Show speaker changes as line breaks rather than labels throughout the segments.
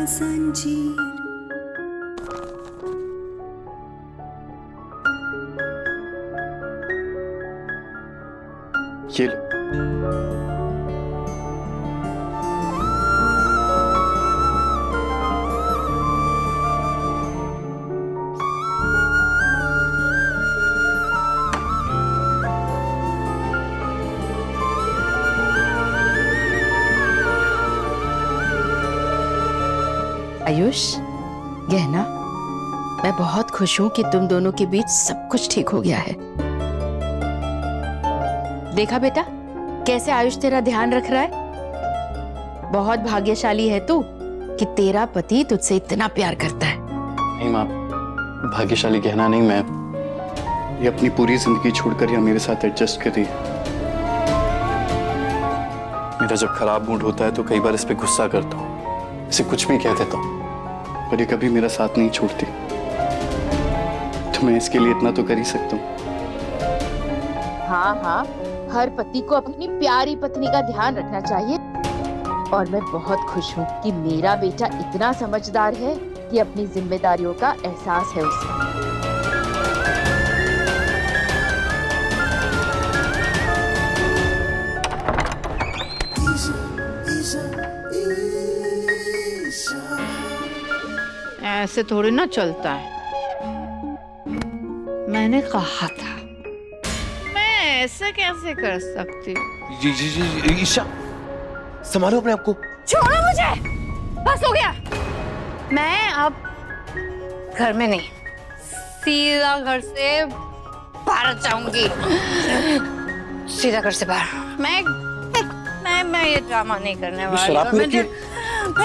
संजीर।
ये लो।
आयुष, गहना, मैं बहुत खुश हूं कि तुम दोनों के बीच सब कुछ ठीक हो गया है। देखा बेटा, कैसे आयुष तेरा ध्यान रख रहा है। बहुत भाग्यशाली है तू कि तेरा पति तुझसे इतना प्यार करता है।
नहीं माँ, भाग्यशाली कहना नहीं, मैं ये अपनी पूरी जिंदगी छोड़कर यहाँ मेरे साथ एडजस्ट कर रही है। मेरा जब खराब मूड होता है तो कई बार इस पे गुस्सा करता हूँ, इसे कुछ भी कह देता हूँ, पर ये कभी मेरा साथ नहीं छोड़ती। तो मैं इसके लिए इतना तो कर ही सकता हूँ।
हाँ हाँ, हर पति को अपनी प्यारी पत्नी का ध्यान रखना चाहिए। और मैं बहुत खुश हूँ कि मेरा बेटा इतना समझदार है कि अपनी जिम्मेदारियों का एहसास है उसे।
ऐसे थोड़ी ना चलता है। मैंने कहा था, मैं ऐसे कैसे कर सकती हूँ।
जी जी जी ईशा, संभालो अपने आप को।
छोड़ो मुझे, बस हो गया। मैं अब घर में नहीं, सीधा घर से बाहर जाऊंगी। सीधा घर से बाहर। मैं ये ड्रामा नहीं करने वाली हूँ। मैं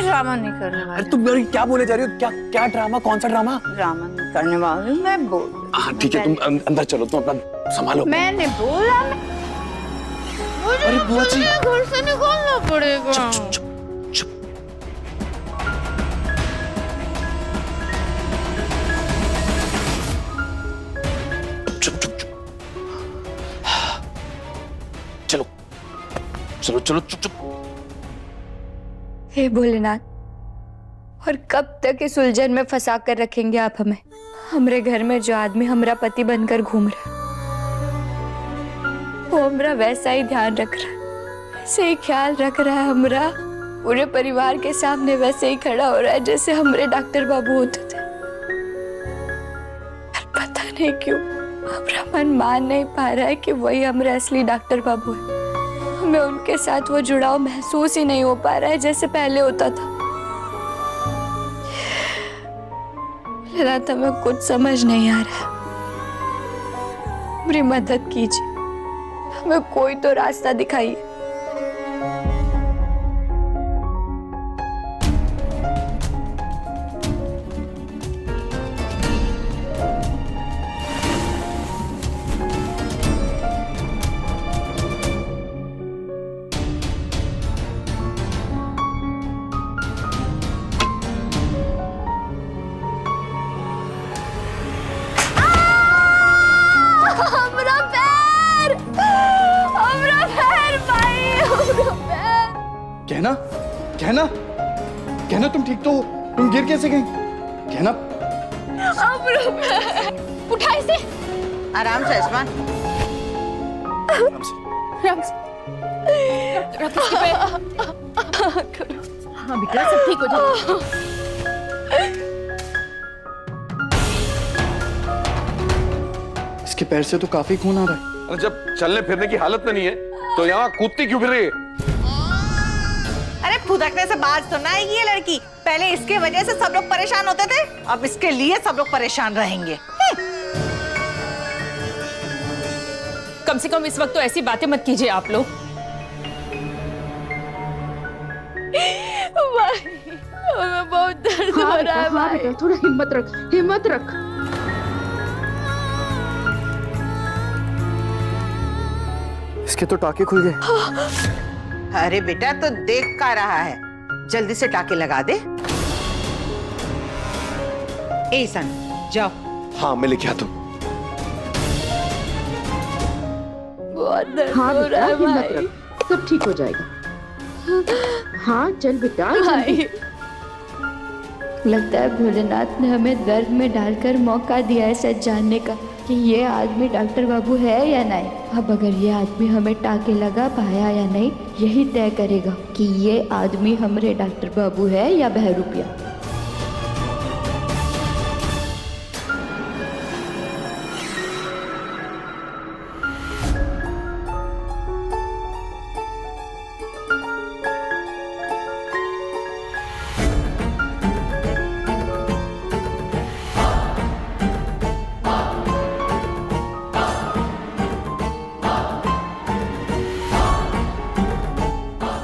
ड्रामा नहीं करने वाली।
अरे तुम क्या बोले जा रही हो? क्या क्या ड्रामा? कौन सा ड्रामा?
ड्रामा नहीं करने वाली हूँ, मैं बोल।
हाँ ठीक है, तुम अंदर चलो, तुम अपना संभालो।
मैंने बोला,
अरे बुआ जी,
घर से निकलना पड़ेगा।
चुप चुप चुप। चुप चुप चुप। चलो चलो चलो, चुप चुप।
हे भोलेनाथ, और कब तक इस उलझन में फंसा कर रखेंगे आप हमें? हमरे घर में जो आदमी हमारा पति बनकर घूम रहा है, वो हमारा वैसा ही ध्यान रख रहा है, वैसे ही ख्याल रख रहा है, हमारा पूरे परिवार के सामने वैसे ही खड़ा हो रहा है जैसे हमारे डॉक्टर बाबू होते थे। पर पता नहीं क्यों हमारा मन मान नहीं पा रहा है कि वही हमारे असली डॉक्टर बाबू है। हमें उनके साथ वो जुड़ाव महसूस ही नहीं हो पा रहा है जैसे पहले होता था। हमें कुछ समझ नहीं आ रहा है, मेरी मदद कीजिए, हमें कोई तो रास्ता दिखाइए।
कहना, कहना, कहना, तुम ठीक तो हो? तुम गिर कैसे गई? कहना,
उठा इसे।
आराम से आसमान।
आराम से।
हाँ बेटा, सब ठीक हो जाएगा।
इसके पैर से तो काफी खून आ रहा है।
जब चलने फिरने की हालत में नहीं है तो यहाँ कूदती क्यों फिर रही है?
अरे फुदकने से बाज तो ना आएगी ये लड़की। पहले इसके वजह से सब लोग परेशान होते थे, अब इसके लिए सब लोग परेशान रहेंगे।
कम से कम इस वक्त तो ऐसी बातें मत कीजिए आप लोग।
हमें बहुत दर्द हो रहा है भाई।
थोड़ा हिम्मत रख, हिम्मत रख।
इसके तो टाके खुल गए।
अरे बेटा, तो देख का रहा है, जल्दी से टाके लगा दे। ए सन, जाओ।
हाँ मैं लेके आता हूँ।
बहुत दर्द
हाँ
हो
बेटा,
रहा है
हिम्मत
भाई।
रख, सब ठीक हो जाएगा। हाँ चल बेटा,
भाई लगता है भोलेनाथ ने हमें दर्द में डालकर मौका दिया है सच जानने का कि ये आदमी डॉक्टर बाबू है या नहीं। अब अगर ये आदमी हमें टाके लगा पाया या नहीं, यही तय करेगा कि ये आदमी हमारे डॉक्टर बाबू है या बहरूपिया।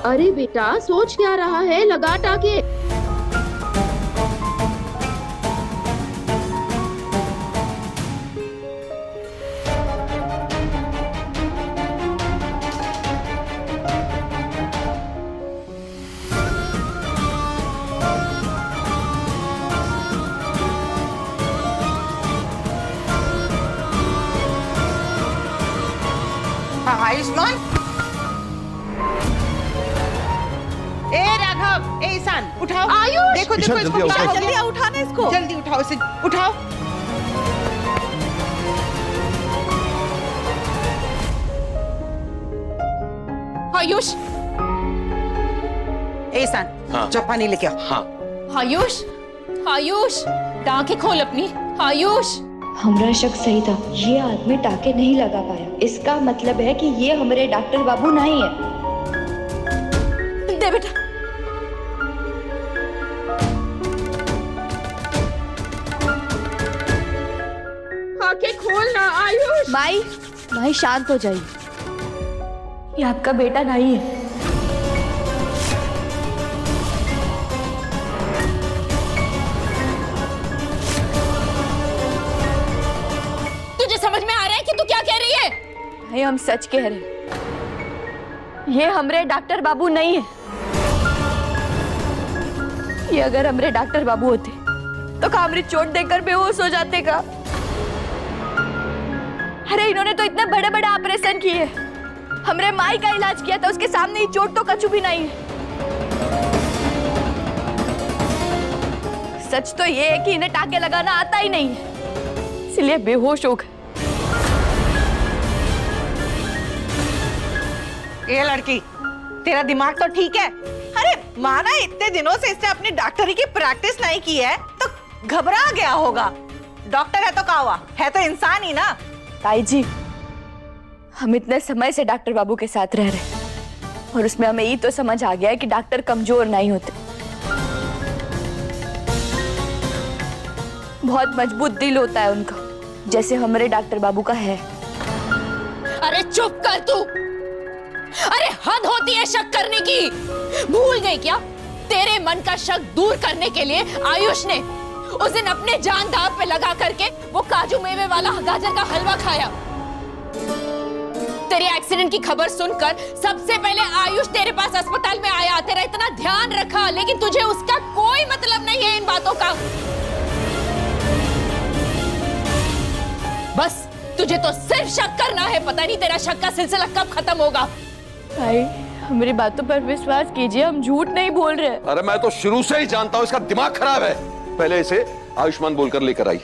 अरे बेटा, सोच क्या रहा है? लगा टाके।
आयुष्मान, ए राघव, ए ईशान, उठाओ।
आयुष!
देखो
ईशान,
देखो,
जल्दी
इसको
आओ,
उठाओ, जल्दी आओ, उठाना इसको, जल्दी उठाओ इसे, उठाओ।
आयुष,
ए ईशान,
हाँ।
जा पानी लेके आओ।
हाँ,
आयुष, आयुष, आंखें खोल अपनी। आयुष,
हमारा शक सही था, ये आदमी टाके नहीं लगा पाया। इसका मतलब है कि ये हमारे डॉक्टर बाबू नहीं है।
दे बेटा।
आंखें खोल ना आयुष।
माई, माई शांत हो जाइए, ये आपका बेटा नहीं है।
तुझे समझ में आ रहा है कि तू क्या कह रही है?
भाई हम सच कह रहे हैं, ये हमरे डॉक्टर बाबू नहीं है। ये अगर हमरे डॉक्टर बाबू होते तो का हमरी चोट देखकर बेहोश हो जाते का? अरे इन्होंने तो इतने बड़े बड़े ऑपरेशन किए, हमरे माई का इलाज किया था, उसके सामने ही चोट तो कछु भी नहीं है। सच तो ये है कि इन्हें टाके लगाना आता ही नहीं है, इसलिए बेहोश हो गए।
ये लड़की, तेरा दिमाग तो ठीक है? अरे माना इतने दिनों से इसने अपनी डॉक्टरी की प्रैक्टिस नहीं की है तो घबरा गया होगा। डॉक्टर है तो क्या हुआ, है तो इंसान ही ना।
ताई जी, हम इतने समय से डॉक्टर बाबू के साथ रह रहे हैं और उसमें हमें ये तो समझ आ गया है कि डॉक्टर कमजोर नहीं होते, बहुत मजबूत दिल होता है उनका, जैसे हमारे डॉक्टर बाबू का है।
अरे चुप कर तू। अरे हद होती है शक करने की। भूल गई क्या? तेरे मन का शक दूर करने के लिए आयुष ने उस दिन अपने जान दांव पे लगा करके वो काजू मेवे वाला गाजर का हलवा खाया। तेरे एक्सीडेंट की खबर सुनकर सबसे पहले आयुष तेरे पास अस्पताल में आया, तेरा इतना ध्यान रखा, लेकिन तुझे उसका कोई मतलब नहीं है इन बातों का। बस तुझे तो सिर्फ शक करना है, पता नहीं तेरा शक का सिलसिला कब खत्म होगा।
भाई हमारी बातों पर विश्वास कीजिए, हम झूठ नहीं बोल रहे।
अरे मैं तो शुरू से ही जानता हूँ इसका दिमाग खराब है। पहले इसे आयुष्मान बोलकर लेकर आई,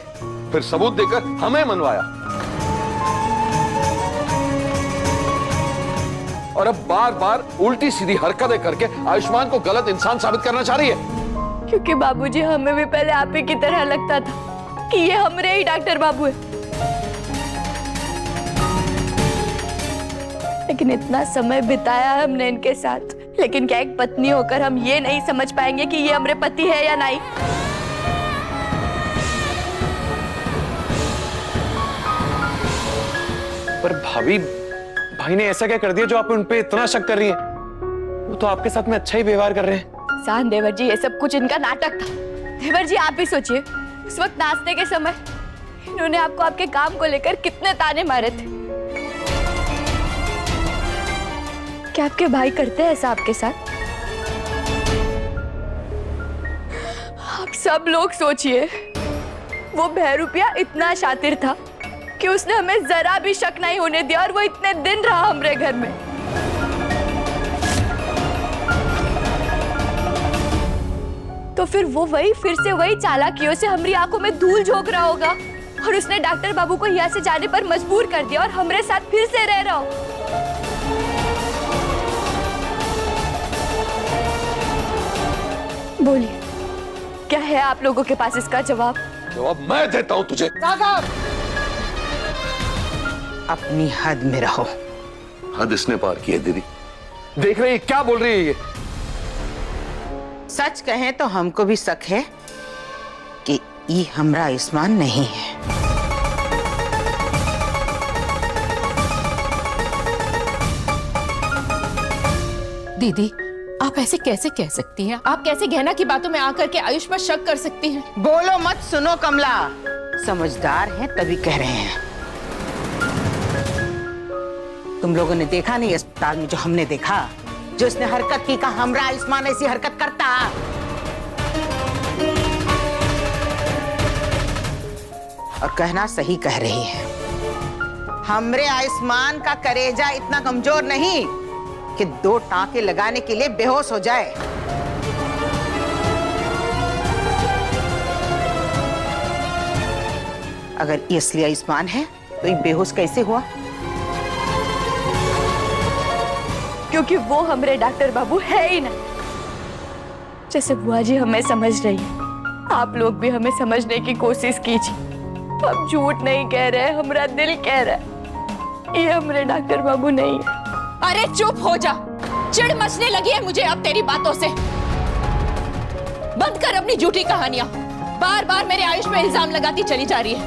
फिर सबूत देकर हमें मनवाया, और अब बार बार उल्टी सीधी हरकतें करके आयुष्मान को गलत इंसान साबित करना चाह रही है।
क्योंकि बाबूजी हमें भी पहले आप ही की तरह लगता था कि ये हमारे ही डॉक्टर बाबू है, लेकिन इतना समय बिताया हमने इनके साथ, लेकिन क्या एक पत्नी होकर हम ये नहीं समझ पाएंगे कि ये हमारे पति है या नहीं?
पर भाभी, भाई ने ऐसा क्या कर दिया जो आप उन पे इतना शक कर रही हैं? वो तो आपके साथ में अच्छा ही व्यवहार कर रहे हैं।
सान देवर जी, ये सब कुछ इनका नाटक था। देवर जी आप ही सोचिए, उस वक्त नाश्ते के समय इन्होंने आपको आपके काम को लेकर कितने ताने मारे थे। क्या आपके भाई करते हैं ऐसा आपके साथ? आप सब लोग सोचिए, वो बहरूपिया इतना शातिर था कि उसने हमें जरा भी शक नहीं होने दिया, और वो इतने दिन रहा हमारे घर में। तो फिर वो फिर से वही चालाकियों से हमारी आंखों में धूल झोंक रहा होगा और उसने डॉक्टर बाबू को यहाँ से जाने पर मजबूर कर दिया और हमारे साथ फिर से रह रहा हो। बोलिए, क्या है आप लोगों के पास इसका जवाब?
जवाब मैं देता हूं तुझे।
अपनी हद में रहो।
हद इसने पार की है दीदी। देख रही है क्या बोल रही है ये?
सच कहें तो हमको भी शक है कि ये हमरा आयुष्मान नहीं है।
दीदी, आप ऐसे कैसे कह सकती हैं? आप कैसे गहना की बातों में आकर के आयुष पर शक कर सकती हैं?
बोलो मत, सुनो कमला, समझदार हैं तभी कह रहे हैं। तुम लोगों ने देखा नहीं अस्पताल में जो हमने देखा, जो इसने हरकत की, का हमरा आयुष्मान ऐसी हरकत करता। और कहना सही कह रही है, हमरे आयुष्मान का कलेजा इतना कमजोर नहीं कि 2 टांके लगाने के लिए बेहोश हो जाए। अगर ये असली आयुष्मान है तो ये बेहोश कैसे हुआ?
क्योंकि वो हमारे डॉक्टर बाबू है ही नहीं। जैसे बुआ जी हमें समझ रही है, आप लोग भी हमें समझने की कोशिश कीजिए। हम झूठ नहीं कह रहे, हमारा दिल कह रहा है ये हमारे डॉक्टर बाबू नहीं है।
अरे चुप हो जा, चिढ़ मचने लगी है मुझे अब तेरी बातों से। बंद कर अपनी झूठी कहानियां, बार बार मेरे आयुष में इल्जाम लगाती चली जा रही है।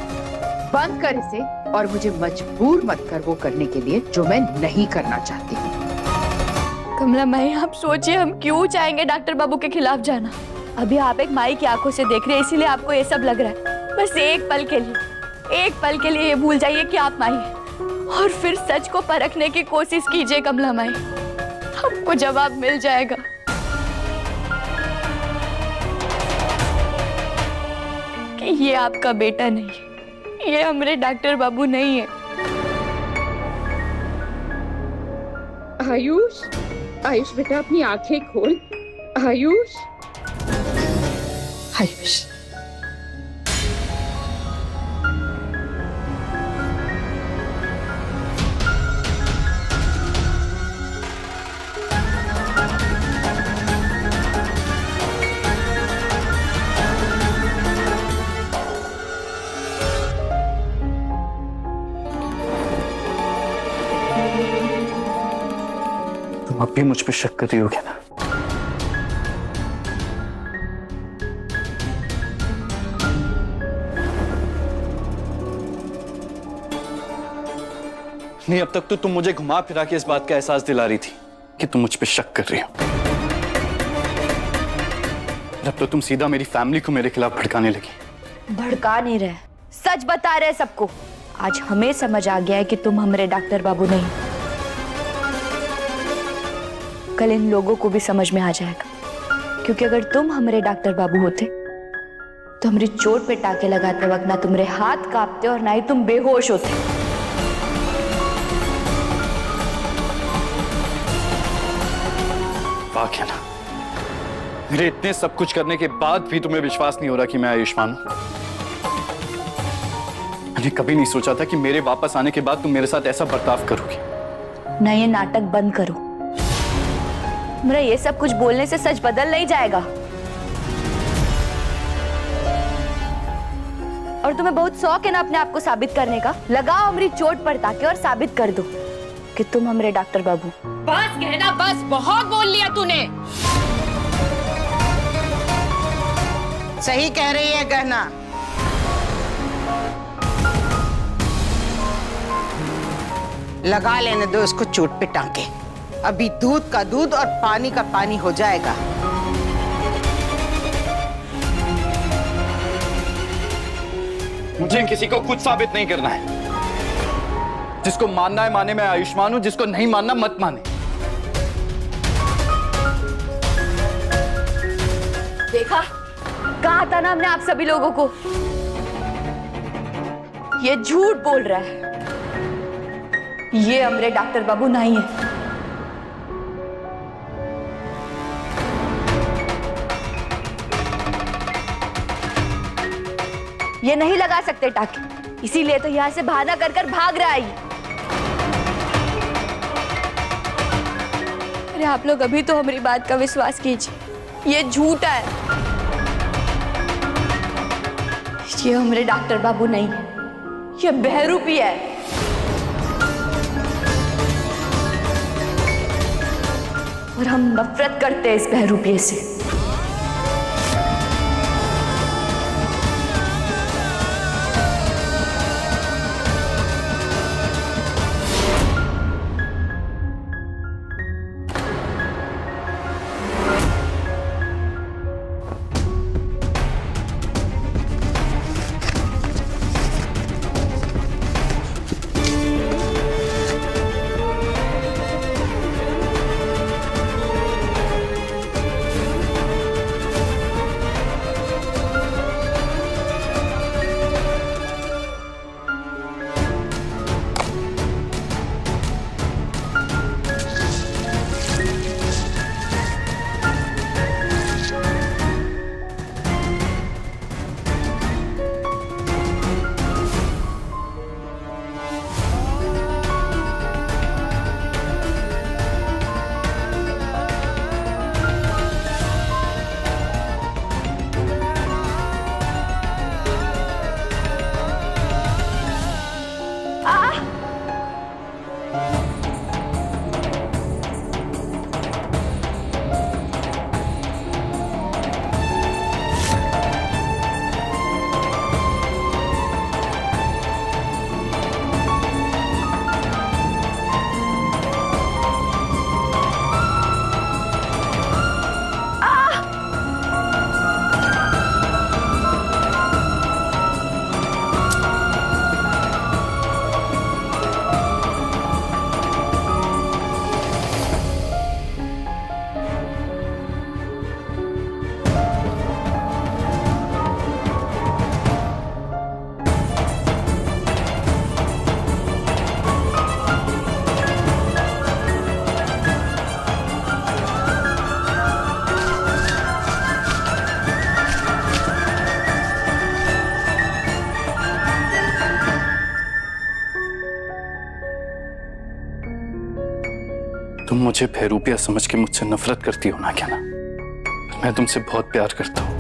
बंद कर इसे और मुझे मजबूर मत कर वो करने के लिए जो मैं नहीं करना चाहती।
कमला माई, आप सोचिए हम क्यों चाहेंगे डॉक्टर बाबू के खिलाफ जाना? अभी आप एक माई की आंखों से देख रहे हैं, इसीलिए आपको ये सब लग रहा है। बस एक पल के लिए ये भूल जाइए कि आप माई हैं और फिर सच को परखने की कोशिश कीजिए कमला माई, आपको जवाब मिल जाएगा। कि ये आपका बेटा नहीं है, ये हमारे डॉक्टर बाबू नहीं है।
आयुष, आयुष बेटा अपनी आंखें खोल। आयुष,
आयुष,
तुम अब भी मुझ पे शक कर रही हो क्या ना? नहीं, अब तक तो तुम मुझे घुमा फिरा के इस बात का एहसास दिला रही थी कि तुम मुझ पे शक कर रही हो। अब तो तुम सीधा मेरी फैमिली को मेरे खिलाफ भड़काने लगी।
भड़का नहीं रहे, सच बता रहे सबको। आज हमें समझ आ गया है कि तुम हमारे डॉक्टर बाबू नहीं, कल इन लोगों को भी समझ में आ जाएगा। क्योंकि अगर तुम हमारे डॉक्टर बाबू होते तो हमारी चोट पे टाके लगाते वक्त ना तुम्हारे हाथ कांपते और ना ही तुम बेहोश होते।
वाक़ है ना, मेरे इतने सब कुछ करने के बाद भी तुम्हें विश्वास नहीं हो रहा कि मैं आयुष्मान हूं। मैंने कभी नहीं सोचा था कि मेरे वापस आने के बाद तुम मेरे साथ ऐसा बर्ताव करोगे।
ना, ये नाटक बंद करो। मेरा ये सब कुछ बोलने से सच बदल नहीं जाएगा। और तुम्हें बहुत शौक है ना अपने आप को साबित करने का। लगाओ हमारी चोट पर ताके और साबित कर दो कि तुम हमारे डॉक्टर बाबू।
बस कहना, बस बहुत बोल लिया तूने।
सही कह रही है गहना। लगा लेने दो इसको चोट पे टांके। अभी दूध का दूध और पानी का पानी हो जाएगा।
मुझे किसी को कुछ साबित नहीं करना है। जिसको मानना है माने, मैं आयुष्मान हूं। जिसको नहीं मानना मत माने।
देखा, कहा था ना हमने आप सभी लोगों को, ये झूठ बोल रहा है। ये हमारे डॉक्टर बाबू नहीं है। ये नहीं लगा सकते टाके, इसीलिए तो यहाँ से बहाना कर कर भाग रहा है। अरे आप लोग अभी तो हमारी बात का विश्वास कीजिए, ये झूठा है। ये हमारे डॉक्टर बाबू नहीं है, ये बहरूपी है। और हम नफरत करते हैं इस बहरूपिये से।
तुम मुझे बहरूपिया समझ के मुझसे नफरत करती हो ना क्या ना? मैं तुमसे बहुत प्यार करता हूं।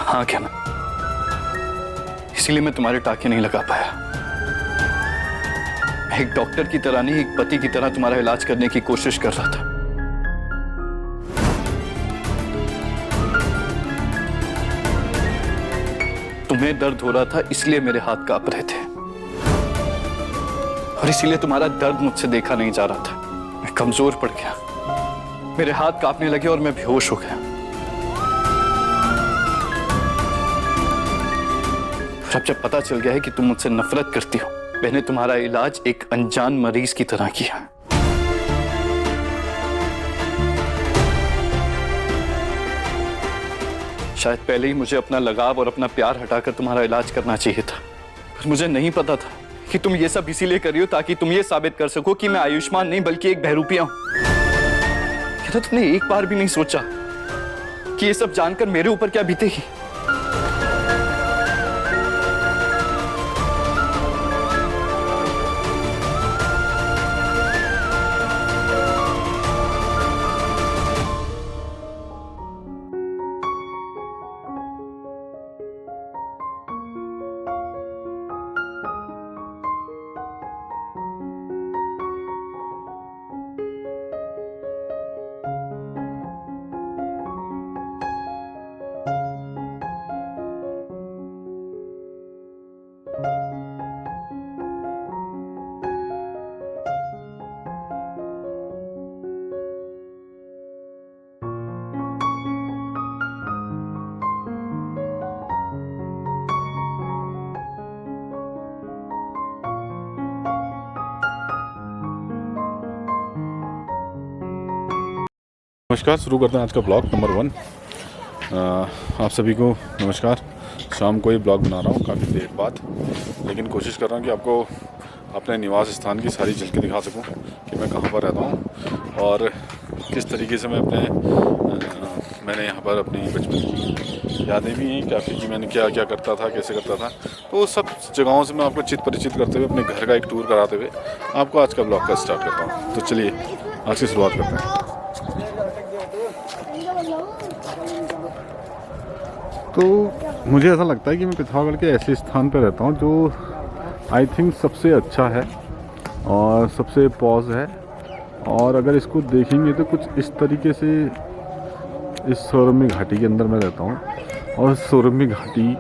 हाँ क्या ना? इसीलिए मैं तुम्हारे टाके नहीं लगा पाया। मैं एक डॉक्टर की तरह नहीं, एक पति की तरह तुम्हारा इलाज करने की कोशिश कर रहा था। तुम्हें दर्द हो रहा था इसलिए मेरे हाथ कांप रहे थे, और इसीलिए तुम्हारा दर्द मुझसे देखा नहीं जा रहा था। मैं कमजोर पड़ गया, मेरे हाथ कांपने लगे और मैं बेहोश हो गया। और अब जब पता चल गया है कि तुम मुझसे नफरत करती हो, मैंने तुम्हारा इलाज एक अनजान मरीज की तरह किया। शायद पहले ही मुझे अपना लगाव और अपना प्यार हटाकर तुम्हारा इलाज करना चाहिए था, पर मुझे नहीं पता था कि तुम ये सब इसीलिए कर रही हो ताकि तुम ये साबित कर सको कि मैं आयुष्मान नहीं बल्कि एक बहरूपिया हूं। क्या तुमने एक बार भी नहीं सोचा कि ये सब जानकर मेरे ऊपर क्या बीतेगी?
नमस्कार, शुरू करते हैं आज का ब्लॉग नंबर 1। आप सभी को नमस्कार। शाम को ये ब्लॉग बना रहा हूँ काफ़ी देर बाद, लेकिन कोशिश कर रहा हूँ कि आपको अपने निवास स्थान की सारी झलकें दिखा सकूँ कि मैं कहाँ पर रहता हूँ और किस तरीके से मैं अपने मैंने यहाँ पर अपनी बचपन की यादें भी हैं काफ़ी कि मैंने क्या क्या करता था, कैसे करता था। तो वो सब जगहों से मैं आपको चित परिचित करते हुए अपने घर का एक टूर कराते हुए आपको आज का ब्लॉग का स्टार्ट करता हूँ। तो चलिए आज से शुरुआत करते हैं। तो मुझे ऐसा लगता है कि मैं पिथौरागढ़ के ऐसे स्थान पर रहता हूँ जो आई थिंक सबसे अच्छा है और सबसे पॉज है। और अगर इसको देखेंगे तो कुछ इस तरीके से इस सौरम्य घाटी के अंदर मैं रहता हूँ और सौरम्य घाटी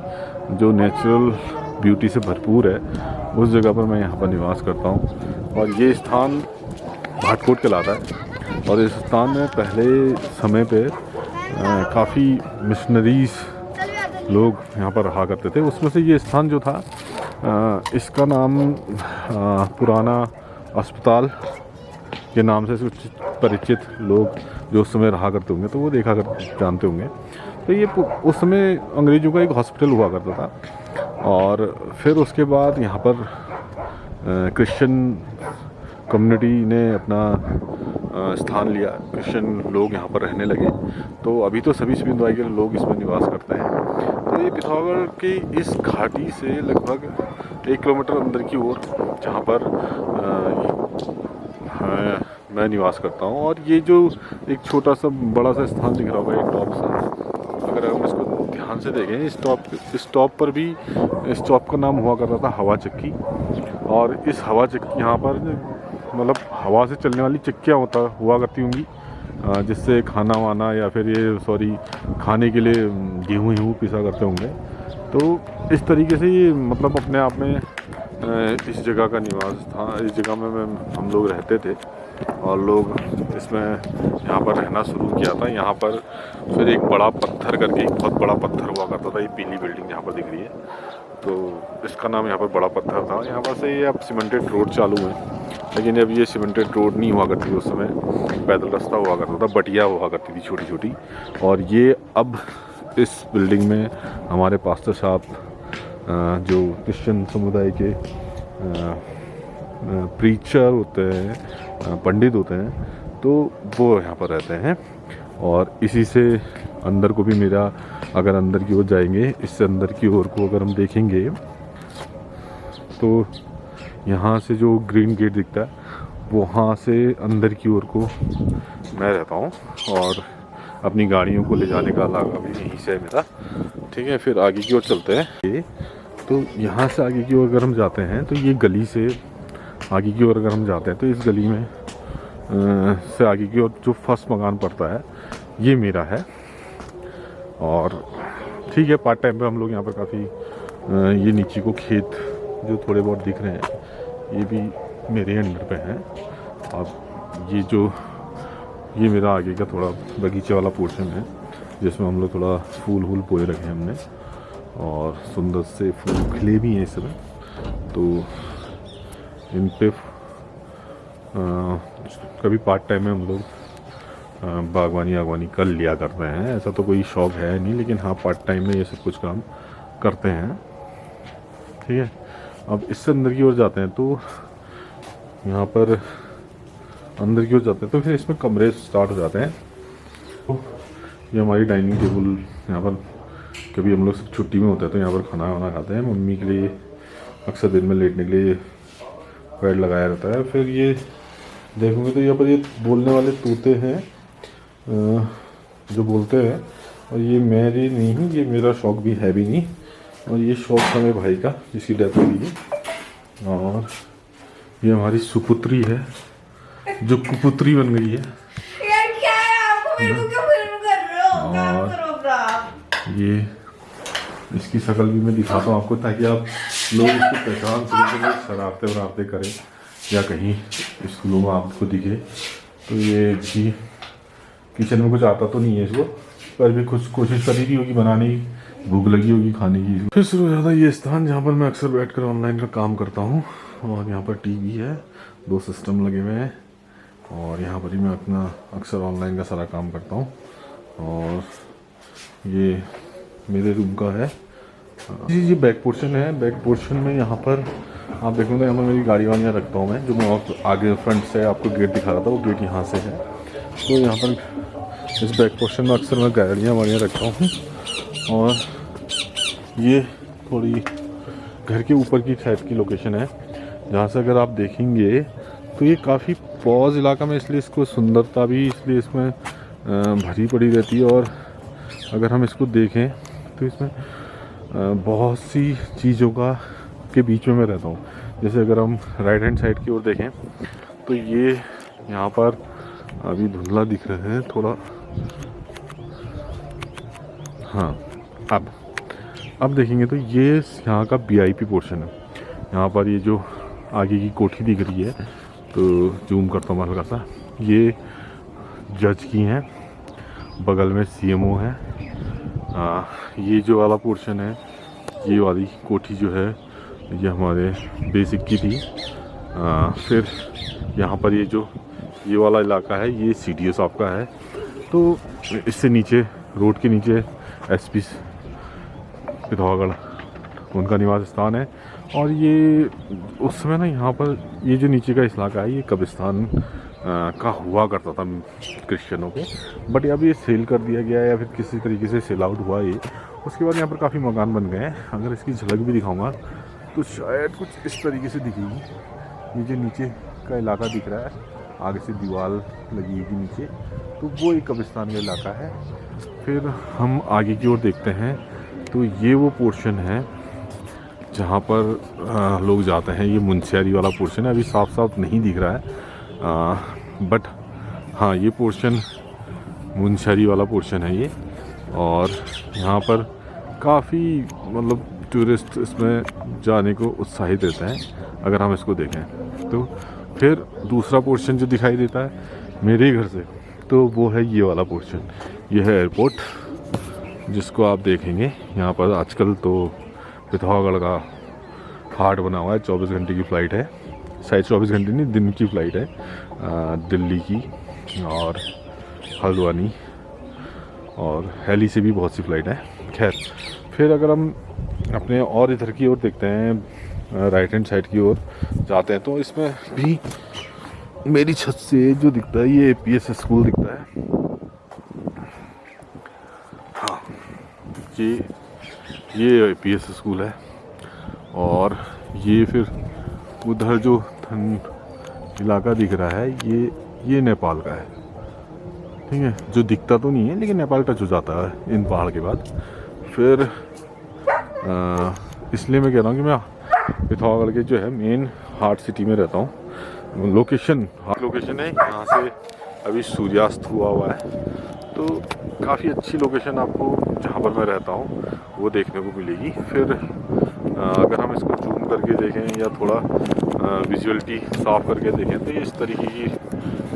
जो नेचुरल ब्यूटी से भरपूर है उस जगह पर मैं यहाँ पर निवास करता हूँ। और ये स्थान भाटकोट कहलाता है और इस स्थान में पहले समय पे काफ़ी मिशनरीज लोग यहाँ पर रहा करते थे। उसमें से ये स्थान जो था इसका नाम पुराना अस्पताल के नाम से कुछ परिचित लोग जो उस समय रहा करते होंगे तो वो देखा कर जानते होंगे। तो ये उस समय अंग्रेज़ों का एक हॉस्पिटल हुआ करता था और फिर उसके बाद यहाँ पर क्रिश्चियन कम्युनिटी ने अपना स्थान लिया, क्रिश्चियन लोग यहाँ पर रहने लगे। तो अभी तो सभी समुदाय के लोग इसमें निवास करते हैं। तो ये पिथौरागढ़ की इस घाटी से लगभग 1 किलोमीटर अंदर की ओर जहाँ पर मैं निवास करता हूँ। और ये जो एक छोटा सा बड़ा सा स्थान दिख रहा होगा एक टॉप सा, अगर हम इसको ध्यान से देखें इस टॉप पर भी इस टॉप का नाम हुआ करता था हवा चक्की। और इस हवा चक्की यहाँ पर मतलब हवा से चलने वाली चक्कियाँ हुआ करती होंगी जिससे खाना वाना या फिर ये खाने के लिए गेहूँ पिसा करते होंगे। तो इस तरीके से ये मतलब अपने आप में इस जगह का निवास था। इस जगह में हम लोग रहते थे और लोग इसमें यहाँ पर रहना शुरू किया था। यहाँ पर फिर एक बड़ा पत्थर करके एक बहुत बड़ा पत्थर हुआ करता था। ये पीली बिल्डिंग यहाँ पर दिख रही है तो इसका नाम यहाँ पर बड़ा पत्थर था। यहाँ पर से ये अब सीमेंटेड रोड चालू है, लेकिन अब ये सीमेंटेड रोड नहीं हुआ करती थी। उस समय पैदल रास्ता हुआ करता था, बटिया हुआ करती थी छोटी छोटी। और ये अब इस बिल्डिंग में हमारे पास्टर साहब जो क्रिश्चियन समुदाय के प्रीचर होते हैं, पंडित होते हैं, तो वो यहाँ पर रहते हैं। और इसी से अंदर को भी मेरा अगर अंदर की ओर जाएंगे, इससे अंदर की ओर को अगर हम देखेंगे तो यहाँ से जो ग्रीन गेट दिखता है वहाँ से अंदर की ओर को मैं रहता हूँ और अपनी गाड़ियों को ले जाने का इलाका भी यहीं से है मेरा। ठीक है, फिर आगे की ओर चलते हैं। तो यहाँ से आगे की ओर अगर हम जाते हैं तो ये गली से आगे की ओर अगर हम जाते हैं तो इस गली में से आगे की ओर जो फर्स्ट मकान पड़ता है ये मेरा है। और ठीक है, पार्ट टाइम पे हम लोग यहाँ पर काफ़ी ये नीचे को खेत जो थोड़े बहुत दिख रहे हैं ये भी मेरे अंडर पे हैं। और ये मेरा आगे का थोड़ा बगीचे वाला पोर्शन है जिसमें हम लोग थोड़ा फूल बोए रखे हैं हमने और सुंदर से फूल खिले भी हैं इस समय। तो इन पे कभी पार्ट टाइम में हम लोग बागवानी कर लिया करते हैं। ऐसा तो कोई शौक़ है नहीं, लेकिन हाँ पार्ट टाइम में ये सब कुछ काम करते हैं। ठीक है, अब इससे अंदर की ओर जाते हैं तो यहाँ पर अंदर की ओर जाते हैं तो फिर इसमें कमरे स्टार्ट हो जाते हैं। तो ये हमारी डाइनिंग टेबल, यहाँ पर कभी हम लोग सब छुट्टी में होते हैं तो यहाँ पर खाना वाना खाते हैं। मम्मी के लिए अक्सर दिन में लेटने के लिए बेड लगाया रहता है। फिर ये देखोगे तो यहाँ पर ये बोलने वाले तोते हैं जो बोलते हैं। और ये मेरी नहीं है, ये मेरा शौक़ भी है भी नहीं, और ये शौक़ था मेरे भाई का जिसकी डेथ हो गई है। और ये हमारी सुपुत्री है जो कुपुत्री बन गई है।
यार क्या है, आपको मेरे को क्यों फिल्म कर रहे हो? काम करो आप।
ये इसकी शक्ल भी मैं दिखाता हूँ आपको ताकि आप लोग इसकी पहचान करें, शरारते वरारते करें या कहीं स्कूलों में आपको दिखे। तो ये भी किचन में कुछ आता तो नहीं है इसको, पर भी कुछ कोशिश करी रही होगी बनाने की, भूख लगी होगी खाने की। फिर शुरू हो जाता है ये स्थान जहाँ पर मैं अक्सर बैठकर ऑनलाइन का काम करता हूँ। और यहाँ पर टीवी है, 2 सिस्टम लगे हुए हैं और यहाँ पर ही मैं अपना अक्सर ऑनलाइन का सारा काम करता हूँ। और ये मेरे रूम का है जी, ये बैक पोर्शन है। बैक पोर्शन में यहाँ पर आप देखोगे यहाँ पर मेरी गाड़ी वाड़ियाँ रखता हूँ मैं, जो मैं आगे फ्रंट से आपको गेट दिखा रहा था वो गेट यहाँ से है। तो यहाँ पर इस बैक पोर्शन में अक्सर मैं गाड़ियाँ वाड़ियाँ रखता हूँ। और ये थोड़ी घर के ऊपर की टाइप की लोकेशन है, जहाँ से अगर आप देखेंगे तो ये काफ़ी पॉज इलाका में, इसलिए इसको सुंदरता भी इसलिए इसमें भरी पड़ी रहती है। और अगर हम इसको देखें तो इसमें बहुत सी चीज़ों का के बीच में मैं रहता हूँ। जैसे अगर हम राइट हैंड साइड की ओर देखें तो ये यहाँ पर अभी धुंधला दिख रहा है थोड़ा, हाँ अब देखेंगे तो ये यहाँ का VIP पोर्शन है। यहाँ पर ये जो आगे की कोठी दिख रही है, तो जूम करता हूँ हल्का सा, ये जज की हैं, बगल में CMO है। ये जो वाला पोर्शन है, ये वाली कोठी जो है ये हमारे बेसिक की थी। फिर यहाँ पर ये वाला इलाका है, ये CDO साहब का है। तो इससे नीचे रोड के नीचे SP पिथौरागढ़ उनका निवास स्थान है। और ये उस समय ना यहाँ पर ये जो नीचे का इलाका है ये कब्रिस्तान का हुआ करता था क्रिश्चियनों के, बट अब ये सेल कर दिया गया है या फिर किसी तरीके से सेल आउट हुआ ये। उसके बाद यहाँ पर काफ़ी मकान बन गए हैं। अगर इसकी झलक भी दिखाऊंगा तो शायद कुछ इस तरीके से दिखेगी। ये जो नीचे का इलाका दिख रहा है, आगे से दीवार लगी है नीचे, तो वो एक कब्रिस्तान का इलाका है। फिर हम आगे की ओर देखते हैं तो ये वो पोर्शन है जहाँ पर लोग जाते हैं। ये मुंशियारी वाला पोर्शन है, अभी साफ साफ नहीं दिख रहा है, बट हाँ ये पोर्शन मुंशियारी वाला पोर्शन है ये। और यहाँ पर काफ़ी मतलब टूरिस्ट इसमें जाने को उत्साहित रहते हैं अगर हम इसको देखें तो। फिर दूसरा पोर्शन जो दिखाई देता है मेरे घर से, तो वो है ये वाला पोर्शन। ये है एयरपोर्ट, जिसको आप देखेंगे यहाँ पर आजकल तो पिथौरागढ़ का हार्ट बना हुआ है। 24 घंटे की फ़्लाइट है, शायद 24 घंटे नहीं, दिन की फ़्लाइट है दिल्ली की और हल्द्वानी और हेली से भी बहुत सी फ़्लाइट है। खैर, फिर अगर हम अपने और इधर की ओर देखते हैं, राइट हैंड साइड की ओर जाते हैं, तो इसमें भी मेरी छत से जो दिखता है ये APS स्कूल दिखता है। हाँ, ये APS स्कूल है। और ये फिर उधर जो इलाका दिख रहा है ये नेपाल का है, ठीक है, जो दिखता तो नहीं है लेकिन नेपाल टच हो जाता है इन पहाड़ के बाद। फिर इसलिए मैं कह रहा हूँ कि मैं पिथौरागढ़ के जो है मेन हार्ट सिटी में रहता हूँ। लोकेशन है, यहाँ से अभी सूर्यास्त हुआ है, तो काफ़ी अच्छी लोकेशन आपको जहाँ पर मैं रहता हूँ वो देखने को मिलेगी। फिर अगर हम इसको जूम करके देखें या थोड़ा विजुअलिटी साफ करके देखें तो ये इस तरीके की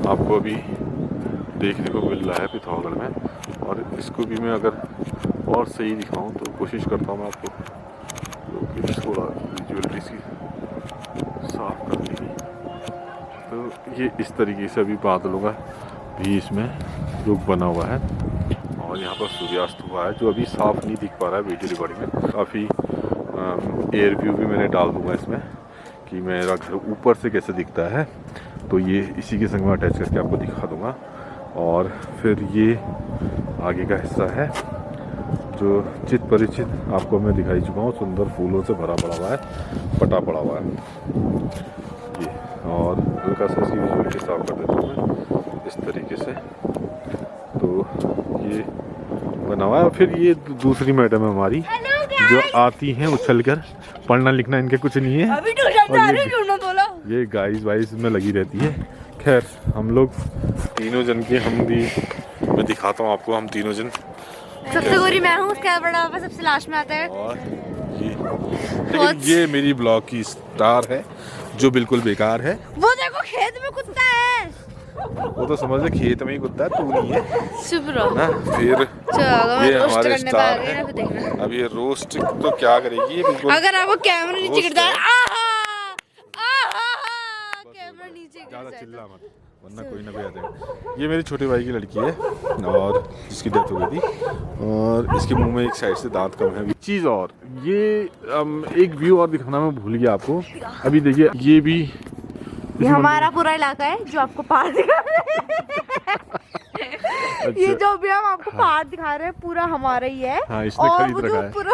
आपको अभी देखने को मिल रहा है पिथौरागढ़ में। और इसको भी मैं अगर और सही दिखाऊं तो कोशिश करता हूँ मैं आपको थोड़ा विजुअलिटी सी साफ करने की। तो ये इस तरीके से अभी बादलों का भी इसमें रुख बना हुआ है और यहाँ पर सूर्यास्त हुआ है जो अभी साफ नहीं दिख पा रहा है वीडियो रिकॉर्डिंग में। काफ़ी एयर व्यू भी मैंने डाल दूँगा इसमें कि मेरा घर ऊपर से कैसे दिखता है, तो ये इसी के संग में अटैच करके आपको दिखा दूँगा। और फिर ये आगे का हिस्सा है जो चित परिचित आपको मैं दिखाई चुका हूँ, सुंदर फूलों से भरा पड़ा हुआ है, पटा पड़ा हुआ है ये। और हल्का सा इसकी विजुअलिटी साफ कर देता हूँ मैं इस तरीके से, तो ये बना हुआ है। फिर ये दूसरी मैडम है हमारी जो आती हैं उछलकर, पढ़ना लिखना इनके कुछ नहीं है, और ये गाइस वाइस में लगी रहती है। खैर, हम लोग तीनों जन के मैं दिखाता हूँ आपको, हम तीनों जन।
सबसे गोरी मैं हूँ, उसके बड़ा पापा सबसे लास्ट में आता है।
और लेकिन ये मेरी ब्लॉग की स्टार है जो बिल्कुल बेकार है।
वो देखो खेत में कुत्ता है,
वो तो समझ ले खेत में ही कुत्ता है, तू नहीं है।
चुप रहो
ना, फिर ये हमारे स्टार है। अब ये रोस्ट तो क्या करेगी ये बिल्कुल।
अगर आपको कैमरा नीचे गिरता है, कैमरा नीचे गिर
ज़्यादा
जाए
चिल्ला मत, वरना कोई ना कोई आ जाएगा। ये मेरी छोटे भाई की लड़की है और जिसकी डेथ हो गई थी, और इसके मुंह में एक साइड से दांत कम है। चीज़ और ये एक व्यू और दिखाना मैं भूल गया आपको। अभी देखिए, ये भी
ये हमारा पूरा इलाका है जो आपको पार दिखा
ये जो भी हम आपको पहाड़ दिखा रहे हैं पूरा हमारा ही है।
हाँ, इसने
और
खरीद
वो
रखा
जो
है।
पूरा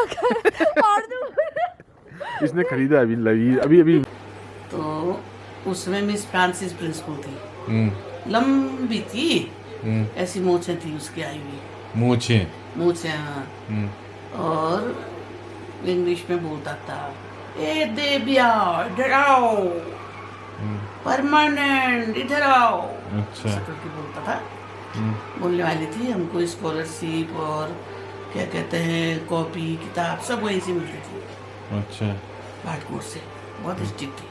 और जो
इसने खरीदा अभी लगी अभी
तो उसमें मिस फ्रांसिस प्रिंसिपल थी, लंबी थी, ऐसी मूछें थी उसकी आई हुई मूछें, हाँ। और इंग्लिश में बोलता था, ए देबिया इधर आओ, परमानेंट इधर आओ,
अच्छा
ऐसा करके बोलता था। बोलने वाली थी। हमको स्कॉलरशिप और क्या कहते हैं कॉपी किताब सब वहीं से मिलती थी,
अच्छा
भाटकोट से। बहुत स्ट्रिक्ट थी।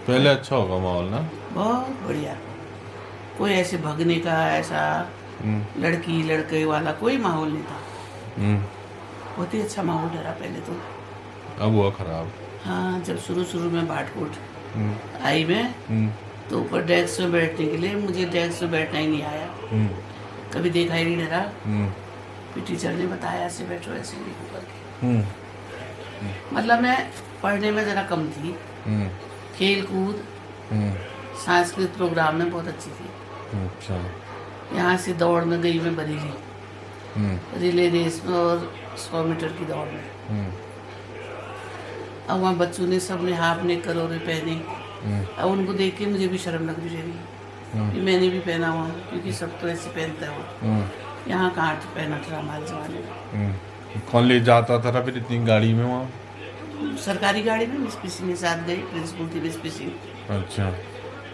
पहले अच्छा होगा माहौल ना,
बहुत बढ़िया। कोई ऐसे भगने का ऐसा लड़की लड़के वाला कोई माहौल नहीं था। बहुत ही अच्छा माहौल ठहरा पहले तो।
अब हुआ खराब।
हाँ, जब शुरू में भाटकोट आई मैं तो ऊपर डेस्क में बैठने के लिए मुझे डेस्क में बैठना ही नहीं आया, कभी देखा ही नहीं डरा। फिर टीचर ने बताया ऐसे बैठो ऐसे लिखो करके। मतलब मैं पढ़ने में ज़रा कम थी, खेल कूद सांस्कृतिक प्रोग्राम में बहुत अच्छी थी।
अच्छा
यहाँ से दौड़ में गई मैं बरेली, रिले रेस में और 100 मीटर की दौड़ में। अब वहाँ बच्चों ने सबने हाफ ने करोड़े पहने। अब उनको देख के मुझे भी शर्म लग रही है कि मैंने भी पहना हुआ, क्योंकि सब तो ऐसे पहनता है। यहाँ कहाँ पहना था हमारे ज़माने में।
कौन ले जाता था फिर इतनी गाड़ी में वहाँ?
सरकारी गाड़ी में मिस पीसी के साथ गई, प्रिंसिपल थी मिस पीसी।
अच्छा,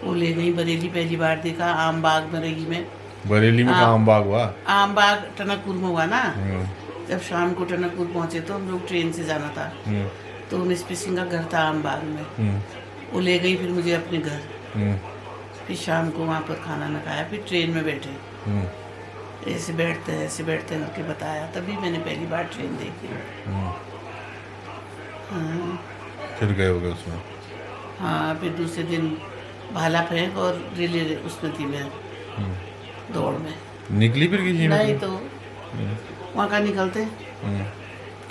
वो ले गई बरेली, पहली बार देखा। आम बाग में रही मैं।
बरेली में आम बाग हुआ?
आम बाग टनकपुर में हुआ ना। जब शाम को टनकपुर पहुंचे तो हम लोग ट्रेन से जाना था, तो मिस पीसी का घर था आम बाग में। वो ले गई फिर मुझे अपने घर। फिर शाम को वहाँ पर खाना न खाया, फिर ट्रेन में बैठे। ऐसे बैठते करके बताया, तभी मैंने पहली बार ट्रेन देखी। हाँ।
फिर गए हो गए उसमें?
हाँ, फिर दूसरे दिन भाला फेंक और रिले उसमें थी मैं, दौड़ में।
निकली फिर किसी में?
नहीं तो वहाँ का निकलते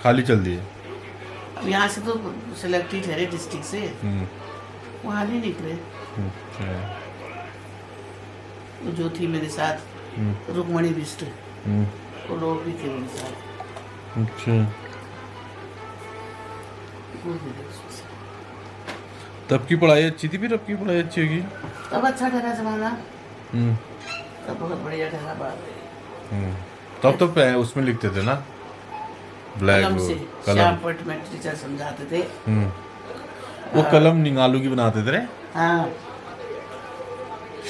खाली चल दिए?
अब यहाँ से तो सिलेक्टेड है डिस्ट्रिक्ट से, वहाँ नहीं निकले। वो जो थी मेरे साथ रुक्मणी बिष्ट, वो लोग भी थे मेरे साथ।
अच्छा, तब की पढ़ाई अच्छी थी, फिर अब की पढ़ाई अच्छी होगी?
तब अच्छा ठहरा जमाना, तब बहुत बढ़िया ठहरा बात।
तब तो उसमें लिखते थे ना, ब्लैक
कलम से,
कलम।
श्यामपट में टीचर समझाते थे।
वो कलम निगालू की बनाते थे।
हाँ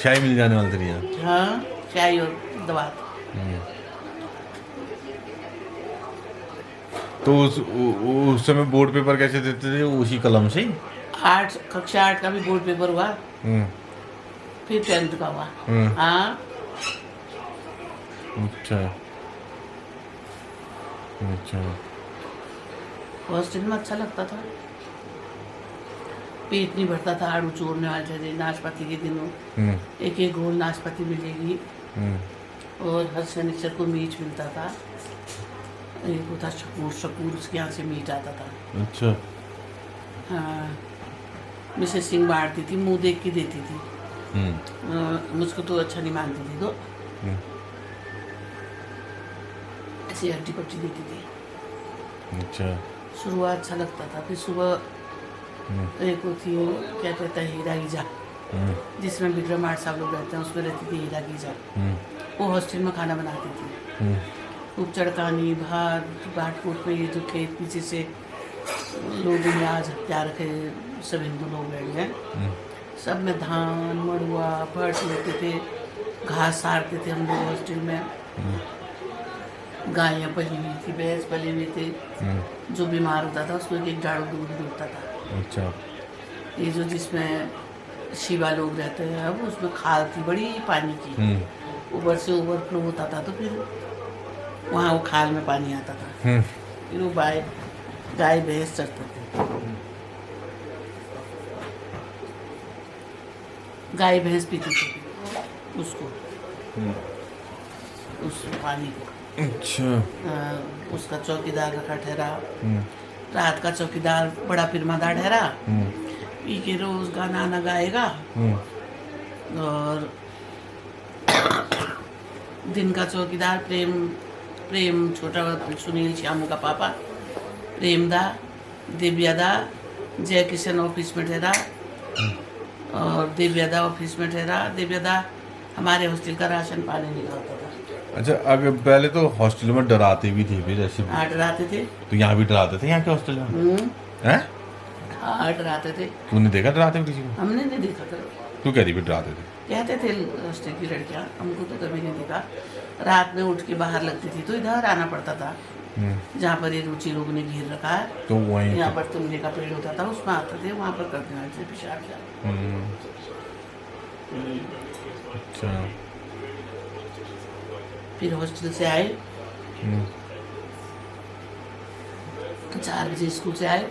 शाही मिल जाने वाले थे यहाँ।
हाँ, चाय और दवा।
तो उस समय बोर्ड पेपर कैसे देते थे? उसी कलम से?
कक्षा 8 का भी बोर्ड पेपर हुआ, फिर 10th का हुआ। हाँ।
अच्छा अच्छा।
हॉस्टल में अच्छा लगता था, पेट नहीं भरता था। आड़ू चोरने वाले थे नाशपाती के दिनों, एक एक गोल नाशपाती मिलेगी, और हर शनिचर को मीट मिलता था। एक होता शकूर, उसके यहाँ से मीट आता था।
अच्छा।
हाँ, मिसेस सिंह बांटती थी, मुंह देख के देती थी। मुझको तो अच्छा नहीं मानती थी, तो ऐसी हड्डी पट्टी देती थी।
अच्छा।
शुरुआत अच्छा लगता था। फिर सुबह एक वो थी, क्या कहता है, हीरा गीजा, जिसमें विक्रम आर्ट साहब लोग रहते हैं, उसमें रहती थी हीरा गीजा। वो हॉस्टल में खाना बनाती थी। खूब चड़कानी भात, भाटकोट में ये जो खेत पीछे से लोगों ने आज हत्या रखे, सब हिंदू लोग बैठ गए, सब में धान मड़ुआ फट लेते थे, घास सारते थे हम लोग हॉस्टल में। गायें पली हुई थी, भैंस पली हुई थी। जो बीमार होता था उसको एक झाड़ू दूध मिलता था।
अच्छा।
ये जो जिसमें शिवा लोग रहते हैं, अब उसमें खाल थी बड़ी पानी की, ऊपर से ओवरफ्लो होता था, तो फिर वहाँ वो खाल में पानी आता था। फिर वो गाय भैंस चरते थे। गाय भैंस पीती थी उसको, उस पानी को।
अच्छा।
उसका चौकीदार रखा ठहरा, रात का चौकीदार बड़ा फिरमादार ठहरा, पी के रोज गाना गाएगा। और दिन का चौकीदार प्रेम छोटा सुनील श्यामू का पापा, प्रेमदा, दिव्यादा, जय किशन ऑफिस में ठहरा और दिव्यादा ऑफिस में ठहरा। दिव्यादा हमारे हॉस्टल का राशन पानी निकालता था।
अच्छा, अगर पहले तो हॉस्टल में डराते भी थे जैसे,
हाँ डराते थे।
तो यहाँ भी डराते थे यहाँ के हॉस्टल में? हैं?
हाँ डराते थे।
तूने देखा डराते हुए किसी को?
हमने नहीं देखा था।
तू कह रही भी डराते थे?
कहते थे हॉस्टल की लड़कियाँ, हमको तो कभी नहीं देखा। रात में उठ के बाहर लगती थी तो इधर आना पड़ता था जहाँ पर ये रुचि लोगों ने घेर रखा है।
तो वहीं
यहाँ पर तुमने का पेड़ होता था, उसमें आते थे, वहाँ पर करते थे पेशाब।
अच्छा।
फिर हॉस्टल से आए, 4 बजे स्कूल से आए,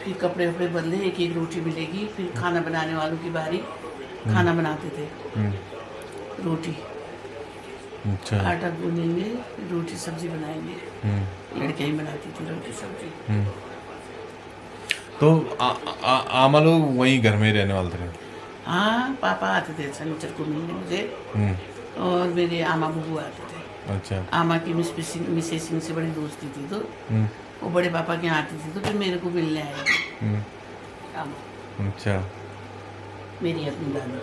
फिर कपड़े वपड़े बदले, एक एक रोटी मिलेगी, फिर खाना बनाने वालों की बारी, खाना बनाते थे। रोटी,
अच्छा,
आटा गूंदेंगे, रोटी सब्जी बनाएंगे। लड़कियाँ ही बनाती थी रोटी सब्जी।
तो आमा लोग वहीं घर में रहने वाले थे?
हाँ, पापा आते थे शनिचर को मिलने मुझे, और मेरे आमा बुबू आते थे।
अच्छा।
आमा की मिसेस सिंह से बड़ी दोस्ती थी, तो वो बड़े पापा के यहाँ आती थी, तो फिर मेरे को मिलने आए थे आमा।
अच्छा।
मेरी अपनी दादी।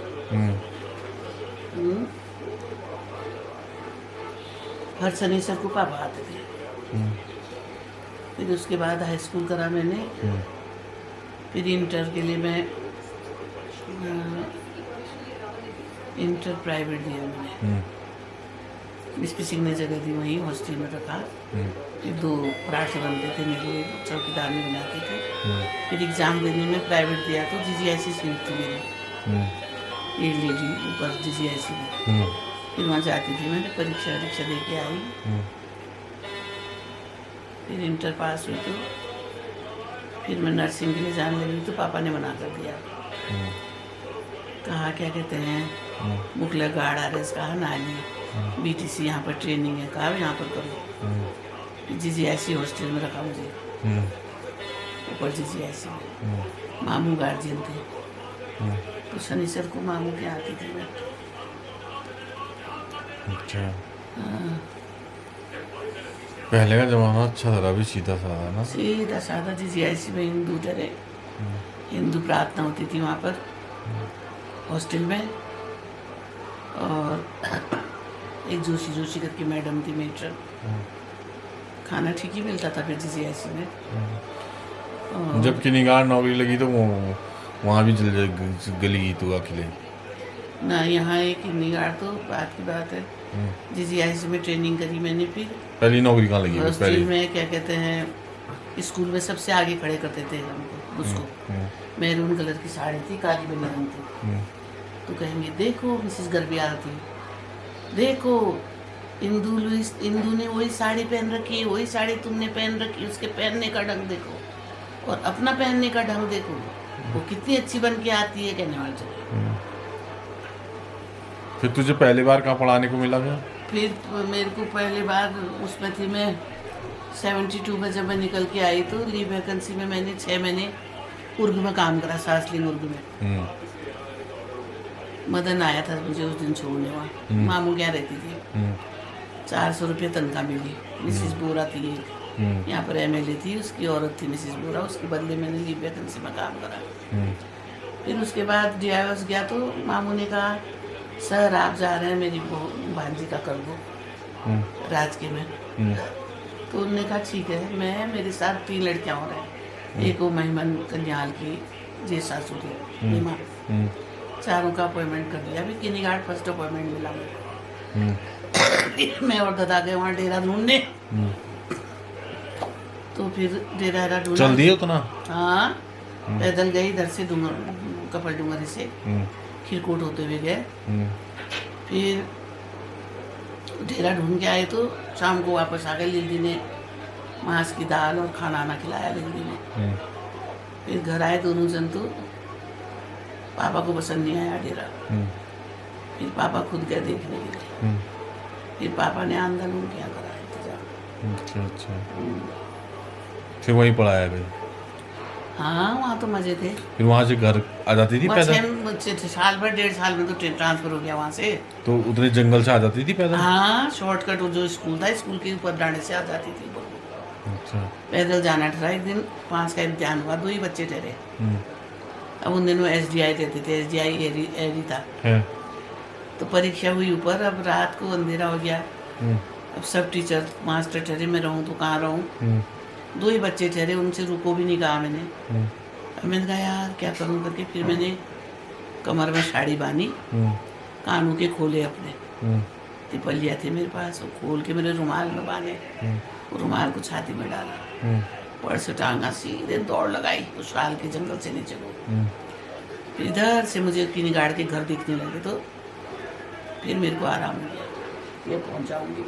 हर शनिचर को पापा आते थे। फिर उसके बाद हाई स्कूल करा मैंने, फिर इंटर के लिए मैं इंटर प्राइवेट दिया मैंने। मिस्टर सिंह ने जगह दी, वहीं हॉस्टल में रखा। फिर 2 पराठे बनते थे मेरे, चौकीदार में बनाते थे। फिर एग्ज़ाम देने में प्राइवेट दिया तो GGIC सीट थी मेरी, ये लेडी ऊपर GGIC में। फिर वहाँ जाती थी, मैंने परीक्षा दे के आई। फिर इंटर पास हुई तो फिर मैं नर्सिंग के लिए जाने लगी, तो पापा ने मना कर दिया। कहा क्या कहते हैं, मुखला गार्ड RS कहा नाली, BTC यहाँ पर ट्रेनिंग है, कहा यहाँ पर करो। GGIC हॉस्टल में रखा मुझे, ऊपर GGIC में। मामू गार्जियन थे, तो शनिचर को मामू के आती थी मैं।
अच्छा। पहले का जमाना अच्छा था, अभी सीधा साधा ना?
सीधा साधा। GGIC में हिंदू डरे, हिंदू प्रार्थना होती थी वहाँ पर हॉस्टल में। और एक जोशी करके मैडम थी, मेट्रन। खाना ठीक ही मिलता था फिर GGIC में।
जब किनीगार्ड नौकरी लगी तो वहाँ भी गली तू अकेले?
ना, यहाँ एक किनीगार्ड तो बात की बात है। GGIC में ट्रेनिंग करी मैंने। फिर
पहली नौकरी कहाँ लगी?
हॉस्टल में क्या कहते हैं, स्कूल में सबसे आगे खड़े करते थे हमको, उसको। मैरून कलर की साड़ी थी, काली बनी रंग थी, तो कहेंगे देखो मिसेस गर्बियाल थी, देखो इंदू ने वही साड़ी पहन रखी है, वही साड़ी तुमने पहन रखी, उसके पहनने का ढंग देखो और अपना पहनने का ढंग देखो, वो कितनी अच्छी बन के आती है, कहने वाले।
फिर तुझे पहली बार कहाँ पढ़ाने को मिला?
फिर मेरे को पहली बार उसमें थी मैं 72 में, जब मैं निकल के आई तो लीव वैकेंसी में मैंने 6 महीने उर्ग में काम करा, सासलिंग उर्ग में। मदन आया था मुझे उस दिन छोड़ने, वहाँ मामू क्या रहती थी। 400 रुपये तनख्वाह मिली। मिसिस बोरा थी यहाँ पर, MLA थी, उसकी औरत थी मिसिस बोरा, उसके बदले मैंने लीव वैकेंसी में काम करा। फिर उसके बाद DIOS गया तो मामू ने कहा सर आप जा रहे हैं मेरी भांजी का कर दो राजकीय में। तो उन्होंने कहा ठीक है। मैं, मेरे साथ 3 लड़कियाँ हो रहे हैं, एक वो महिमन कन्याल की जे सासू थी नीमा, चारों का अपॉइंटमेंट कर दिया। अभी किनीगार्ड फर्स्ट अपॉइंटमेंट मिला मुझे। मैं और दादा गए वहाँ डेरा ढूंढने, तो फिर डेरा ढूंढा।
चल दिए उतना?
हाँ, पैदल गई इधर से कपल डूंगरी से खीरकोट होते हुए गए। फिर डेरा ढूंढ के आए तो शाम को वापस आ गए। लिल्दी ने मांस की दाल और खाना आना खिलाया लिल्दी ने। फिर घर आए दोनों जन, तो पापा को पसंद नहीं आया डेरा। फिर पापा खुद गए देखने के लिए। फिर पापा ने आंदोलन क्या करा इंतजाम।
अच्छा अच्छा। फिर वहीं पढ़ाया भाई?
हाँ वहाँ तो मजे थे।
फिर वहाँ से घर आ जाती थी
वहाँ
पैदल?
साल भर 1.5 साल में तो ट्रांसफर हो गया वहाँ से।
तो उतने जंगल से आ जाती थी पैदल?
हाँ शॉर्टकट, वो जो स्कूल था स्कूल के ऊपर डांडे से आ जाती थी।
अच्छा।
पैदल जाना ठहरा। एक दिन 5 का इम्तिहान हुआ, 2 ही बच्चे ठहरे। अब उन दिनों SDI देते थे, SDI एरी था
है।
तो परीक्षा हुई ऊपर। अब रात को अंधेरा हो गया। अब सब टीचर मास्टर ठहरे, मैं रहूँ तो कहाँ रहूँ। 2 ही बच्चे ठहरे, उनसे रुको भी नहीं कहा मैंने। अब मैंने कहा यार क्या करूँ करके फिर मैंने कमर में साड़ी बांधी, कानों के खोले अपने, तिपलिया थे मेरे पास, वो खोल के मेरे रुमाल में बांधे, रुमाल को छाती में डाला, पर से टांगा, सीधे दौड़ लगाई उस साल के जंगल से नीचे को। फिर इधर से मुझे किनी गाड़ के घर दिखने लगे तो फिर मेरे को आराम हो गया, ये पहुँचाऊँगी।